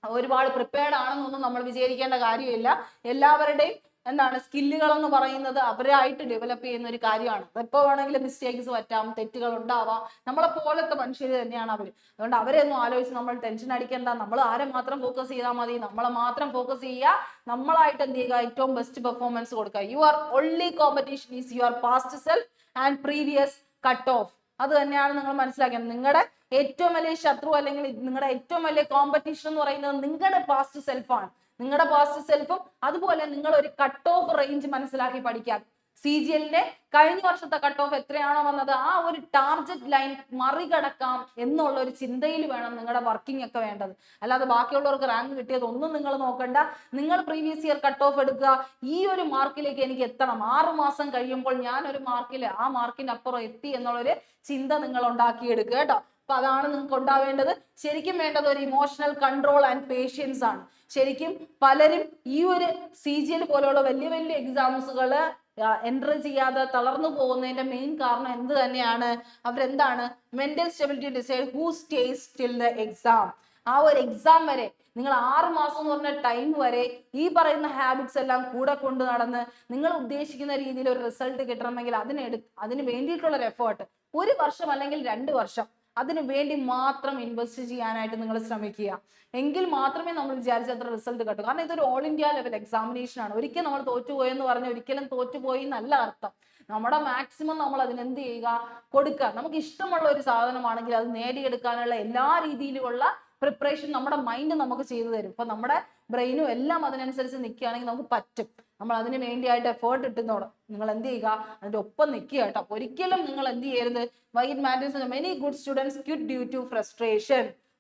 ഒരുപാട് പ്രിപ്പയർഡ് ആണെന്നൊന്നും നമ്മൾ വിചാരിക്കേണ്ട കാര്യമില്ല. എല്ലാവരുടെയും എന്താണ് സ്കില്ലുകൾ എന്ന് പറയുന്നത് അവരായിട്ട് ഡെവലപ്പ് ചെയ്യുന്ന ഒരു കാര്യമാണ്. എപ്പോൾ വേണമെങ്കിലും മിസ്റ്റേക്സ് പറ്റാം, തെറ്റുകൾ ഉണ്ടാവാം. നമ്മളെ പോലത്തെ മനുഷ്യർ തന്നെയാണ് അവർ. അതുകൊണ്ട് അവരെ ഒന്നും ആലോചിച്ച് നമ്മൾ ടെൻഷൻ അടിക്കേണ്ട. നമ്മൾ ആരെ മാത്രം ഫോക്കസ് ചെയ്താൽ മതി? നമ്മളെ മാത്രം ഫോക്കസ് ചെയ്യുക. നമ്മളായിട്ട് എന്ത് ചെയ്യുക? ഏറ്റവും ബെസ്റ്റ് പെർഫോമൻസ് കൊടുക്കുക. Your only competition is your past self and previous cut off. അത് തന്നെയാണ് നിങ്ങൾ മനസ്സിലാക്കേണ്ടത്. നിങ്ങളുടെ ഏറ്റവും വലിയ ശത്രു അല്ലെങ്കിൽ നിങ്ങളുടെ ഏറ്റവും വലിയ കോമ്പറ്റീഷൻ എന്ന് പറയുന്നത് നിങ്ങളുടെ പാസ്റ്റ് സെൽഫാണ്. നിങ്ങളുടെ പാസ്റ്റ് സെൽഫും അതുപോലെ നിങ്ങൾ ഒരു കട്ട് ഓഫ് റേഞ്ച് മനസ്സിലാക്കി പഠിക്കാം. CGL-ന്റെ കഴിഞ്ഞ വർഷത്തെ കട്ട് ഓഫ് എത്രയാണോ വന്നത് ആ ഒരു ടാർഗറ്റ് ലൈൻ മറികടക്കാം എന്നുള്ള ഒരു ചിന്തയിൽ വേണം നിങ്ങളുടെ വർക്കിംഗ് ഒക്കെ വേണ്ടത്. അല്ലാതെ ബാക്കിയുള്ളവർക്ക് റാങ്ക് കിട്ടിയത് ഒന്നും നിങ്ങൾ നോക്കണ്ട. നിങ്ങൾ പ്രീവിയസ് ഇയർ കട്ട് ഓഫ് എടുക്കുക. ഈ ഒരു മാർക്കിലേക്ക് എനിക്ക് എത്തണം, 6 മാസം കഴിയുമ്പോൾ ഞാൻ ഒരു മാർക്കിൽ ആ മാർക്കിനപ്പുറം എത്തി എന്നുള്ളൊരു ചിന്ത നിങ്ങൾ ഉണ്ടാക്കിയെടുക്കുക കേട്ടോ. അപ്പൊ അതാണ് നിങ്ങൾക്ക് ഉണ്ടാവേണ്ടത്. ശരിക്കും വേണ്ടത് ഒരു ഇമോഷണൽ കൺട്രോൾ ആൻഡ് പേഷ്യൻസ് ആണ്. ശരിക്കും പലരും ഈ ഒരു CGL പോലെയുള്ള വലിയ വലിയ എക്സാംസുകള് എൻട്രി ചെയ്യാതെ തളർന്നു പോകുന്നതിന്റെ മെയിൻ കാരണം എന്ത് തന്നെയാണ്? അവരെന്താണ്? Mental stability decide who stays till the exam. ആ ഒരു എക്സാം വരെ നിങ്ങൾ 6 മാസം എന്ന് പറഞ്ഞ ടൈം വരെ ഈ പറയുന്ന ഹാബിറ്റ്സ് എല്ലാം കൂടെ കൊണ്ട് നടന്ന് നിങ്ങൾ ഉദ്ദേശിക്കുന്ന രീതിയിൽ ഒരു റിസൾട്ട് കിട്ടണമെങ്കിൽ അതിന് വേണ്ടിയിട്ടുള്ള ഒരു എഫേർട്ട് 1 വർഷം അല്ലെങ്കിൽ 2 വർഷം അതിനു വേണ്ടി മാത്രം ഇൻവെസ്റ്റ് ചെയ്യാനായിട്ട് നിങ്ങൾ ശ്രമിക്കുക. എങ്കിൽ മാത്രമേ നമ്മൾ വിചാരിച്ചത്ര റിസൾട്ട് കിട്ടൂ. കാരണം ഇതൊരു ഓൾ ഇന്ത്യ ലെവൽ എക്സാമിനേഷൻ ആണ്. ഒരിക്കലും നമ്മൾ തോറ്റുപോയെന്ന് പറഞ്ഞാൽ ഒരിക്കലും തോറ്റുപോയി എന്നല്ല അർത്ഥം. നമ്മുടെ മാക്സിമം നമ്മൾ അതിനെന്ത് ചെയ്യുക? കൊടുക്കുക. നമുക്ക് ഇഷ്ടമുള്ള ഒരു സാധനമാണെങ്കിൽ അത് നേടിയെടുക്കാനുള്ള എല്ലാ രീതിയിലുള്ള പ്രിപ്പറേഷൻ നമ്മുടെ മൈൻഡ് നമുക്ക് ചെയ്തു തരും. ഇപ്പൊ നമ്മുടെ ബ്രെയിനും എല്ലാം അതിനനുസരിച്ച് നിൽക്കുകയാണെങ്കിൽ നമുക്ക് പറ്റും. നമ്മൾ അതിന് വേണ്ടിയായിട്ട് എഫേർട്ട് ഇട്ടുന്നോണം. നിങ്ങൾ എന്ത് ചെയ്യുക? അതിന്റെ ഒപ്പം നിൽക്കുക കേട്ടോ. ഒരിക്കലും നിങ്ങൾ എന്ത് ചെയ്യരുത്? Why it matters many good students quit due to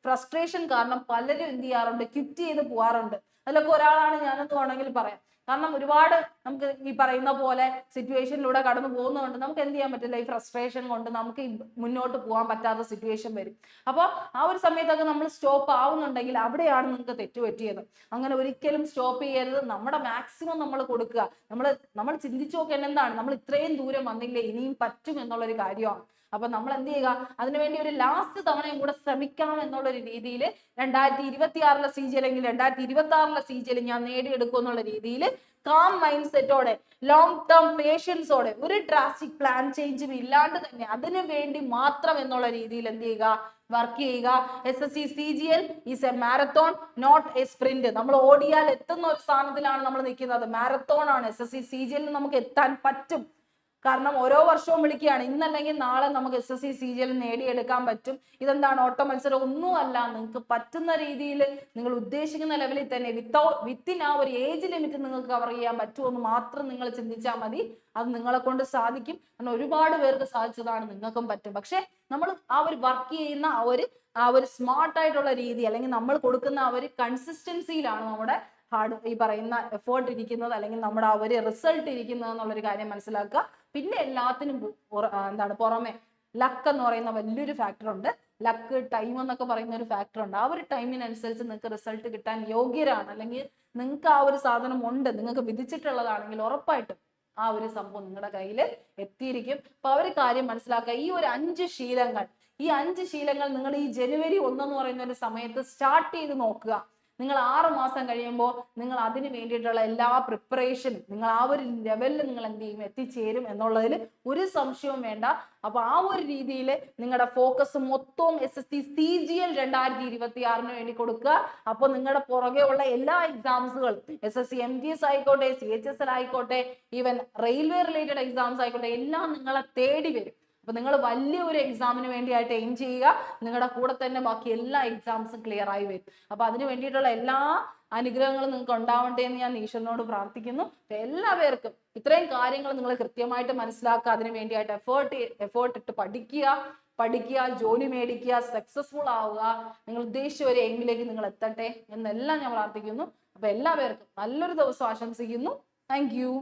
frustration കാരണം പലരും എന്ത് ചെയ്യാറുണ്ട്? ക്വിറ്റ് ചെയ്ത് പോവാറുണ്ട്. അതിലൊക്കെ ഒരാളാണ് ഞാനെന്ന് വേണമെങ്കിൽ പറയാം. കാരണം ഒരുപാട് നമുക്ക് ഈ പറയുന്ന പോലെ സിറ്റുവേഷനിലൂടെ കടന്നു പോകുന്നതുകൊണ്ട് നമുക്ക് എന്ത് ചെയ്യാൻ പറ്റില്ല? ഈ ഫ്രസ്ട്രേഷൻ കൊണ്ട് നമുക്ക് മുന്നോട്ട് പോകാൻ പറ്റാത്ത സിറ്റുവേഷൻ വരും. അപ്പോൾ ആ ഒരു സമയത്തൊക്കെ നമ്മൾ സ്റ്റോപ്പ് ആവുന്നുണ്ടെങ്കിൽ അവിടെയാണ് നിങ്ങൾക്ക് തെറ്റുപറ്റിയത്. അങ്ങനെ ഒരിക്കലും സ്റ്റോപ്പ് ചെയ്യരുത്. നമ്മുടെ മാക്സിമം നമ്മൾ കൊടുക്കുക. നമ്മൾ ചിന്തിച്ചു നോക്കേണ്ട എന്താണ്? നമ്മൾ ഇത്രയും ദൂരം വന്നില്ലേ, ഇനിയും പറ്റും എന്നുള്ളൊരു കാര്യമാണ്. അപ്പൊ നമ്മൾ എന്ത് ചെയ്യുക? അതിനുവേണ്ടി ഒരു ലാസ്റ്റ് തവണയും കൂടെ ശ്രമിക്കാം എന്നുള്ളൊരു രീതിയിൽ 2026 CGL അല്ലെങ്കിൽ 2026 CGL ഞാൻ നേടിയെടുക്കും എന്നുള്ള രീതിയിൽ കാം മൈൻഡ് സെറ്റോടെ, ലോങ് ടേം പേഷ്യൻസോടെ, ഒരു ഡ്രാസ്റ്റിക് പ്ലാൻ ചേഞ്ചും ഇല്ലാണ്ട് തന്നെ അതിനു വേണ്ടി മാത്രം എന്നുള്ള രീതിയിൽ എന്ത് ചെയ്യുക, വർക്ക് ചെയ്യുക. SSC-CGL is a marathon, not a sprint. നമ്മൾ ഓടിയാൽ എത്തുന്ന ഒരു സ്ഥാനത്തിലാണ് നമ്മൾ നിൽക്കുന്നത്. മാരത്തോൺ ആണ്. SSC-CGL നമുക്ക് എത്താൻ പറ്റും. കാരണം ഓരോ വർഷവും വിളിക്കുകയാണ്. ഇന്നല്ലെങ്കിൽ നാളെ നമുക്ക് SSC-CGL നേടിയെടുക്കാൻ പറ്റും. ഇതെന്താണ്, ഓട്ട മത്സരം ഒന്നുമല്ല. നിങ്ങൾക്ക് പറ്റുന്ന രീതിയിൽ നിങ്ങൾ ഉദ്ദേശിക്കുന്ന ലെവലിൽ തന്നെ വിത്തിൻ ആ ഒരു ഏജ് ലിമിറ്റ് നിങ്ങൾക്ക് കവർ ചെയ്യാൻ പറ്റുമെന്ന് മാത്രം നിങ്ങൾ ചിന്തിച്ചാൽ മതി. അത് നിങ്ങളെ കൊണ്ട് സാധിക്കും. കാരണം ഒരുപാട് പേർക്ക് സാധിച്ചതാണ്, നിങ്ങൾക്കും പറ്റും. പക്ഷെ നമ്മൾ ആ ഒരു വർക്ക് ചെയ്യുന്ന ആ ഒരു സ്മാർട്ട് ആയിട്ടുള്ള രീതി, അല്ലെങ്കിൽ നമ്മൾ കൊടുക്കുന്ന ആ ഒരു കൺസിസ്റ്റൻസിയിലാണ് നമ്മുടെ ഈ പറയുന്ന എഫേർട്ട് ഇരിക്കുന്നത്, അല്ലെങ്കിൽ നമ്മുടെ ആ ഒരു റിസൾട്ട് ഇരിക്കുന്നത് എന്നുള്ളൊരു കാര്യം മനസ്സിലാക്കുക. പിന്നെ എല്ലാത്തിനും എന്താണ് പുറമെ ലക്ക് എന്ന് പറയുന്ന വലിയൊരു ഫാക്ടർ ഉണ്ട്. ലക്ക്, ടൈം എന്നൊക്കെ പറയുന്ന ഒരു ഫാക്ടർ ഉണ്ട്. ആ ഒരു ടൈമിനനുസരിച്ച് നിങ്ങൾക്ക് റിസൾട്ട് കിട്ടാൻ യോഗ്യരാണ്, അല്ലെങ്കിൽ നിങ്ങൾക്ക് ആ ഒരു സാധനം ഉണ്ട്, നിങ്ങൾക്ക് വിധിച്ചിട്ടുള്ളതാണെങ്കിൽ ഉറപ്പായിട്ടും ആ ഒരു സംഭവം നിങ്ങളുടെ കയ്യിൽ എത്തിയിരിക്കും. അപ്പൊ ആ ഒരു കാര്യം മനസ്സിലാക്കുക. ഈ ഒരു 5 ശീലങ്ങൾ, ഈ 5 ശീലങ്ങൾ നിങ്ങൾ ഈ ജനുവരി 1 എന്ന് പറയുന്ന ഒരു സമയത്ത് സ്റ്റാർട്ട് ചെയ്ത് നോക്കുക. നിങ്ങൾ 6 മാസം കഴിയുമ്പോൾ നിങ്ങൾ അതിന് വേണ്ടിയിട്ടുള്ള എല്ലാ പ്രിപ്പറേഷനും നിങ്ങൾ ആ ഒരു ലെവലിൽ നിങ്ങൾ എന്ത് ചെയ്യും, എത്തിച്ചേരും എന്നുള്ളതിൽ ഒരു സംശയവും വേണ്ട. അപ്പൊ ആ ഒരു രീതിയിൽ നിങ്ങളുടെ ഫോക്കസ് മൊത്തവും SSC-CGL 2026 വേണ്ടി കൊടുക്കുക. അപ്പൊ നിങ്ങളുടെ പുറകെ ഉള്ള എല്ലാ എക്സാംസുകളും, SSC-MTS ആയിക്കോട്ടെ, CHSL ആയിക്കോട്ടെ, ഈവൻ റെയിൽവേ റിലേറ്റഡ് എക്സാംസ് ആയിക്കോട്ടെ, എല്ലാം നിങ്ങളെ തേടി വരും. അപ്പൊ നിങ്ങൾ വലിയ ഒരു എക്സാമിന് വേണ്ടിയായിട്ട് എയിം ചെയ്യുക. നിങ്ങളുടെ കൂടെ തന്നെ ബാക്കി എല്ലാ എക്സാംസും ക്ലിയർ ആയി വരും. അപ്പൊ അതിന് വേണ്ടിയിട്ടുള്ള എല്ലാ അനുഗ്രഹങ്ങളും നിങ്ങൾക്ക് ഉണ്ടാവട്ടെ എന്ന് ഞാൻ ഈശ്വരനോട് പ്രാർത്ഥിക്കുന്നു. എല്ലാവർക്കും ഇത്രയും കാര്യങ്ങൾ നിങ്ങൾ കൃത്യമായിട്ട് മനസ്സിലാക്കുക. അതിന് വേണ്ടിയായിട്ട് എഫേർട്ട് ഇട്ട് പഠിക്കുക, ജോലി മേടിക്കുക, സക്സസ്ഫുൾ ആവുക, നിങ്ങൾ ഉദ്ദേശിച്ച ഒരു എയിമിലേക്ക് നിങ്ങൾ എത്തട്ടെ എന്നെല്ലാം ഞാൻ പ്രാർത്ഥിക്കുന്നു. അപ്പൊ എല്ലാവർക്കും നല്ലൊരു ദിവസം ആശംസിക്കുന്നു. Thank you.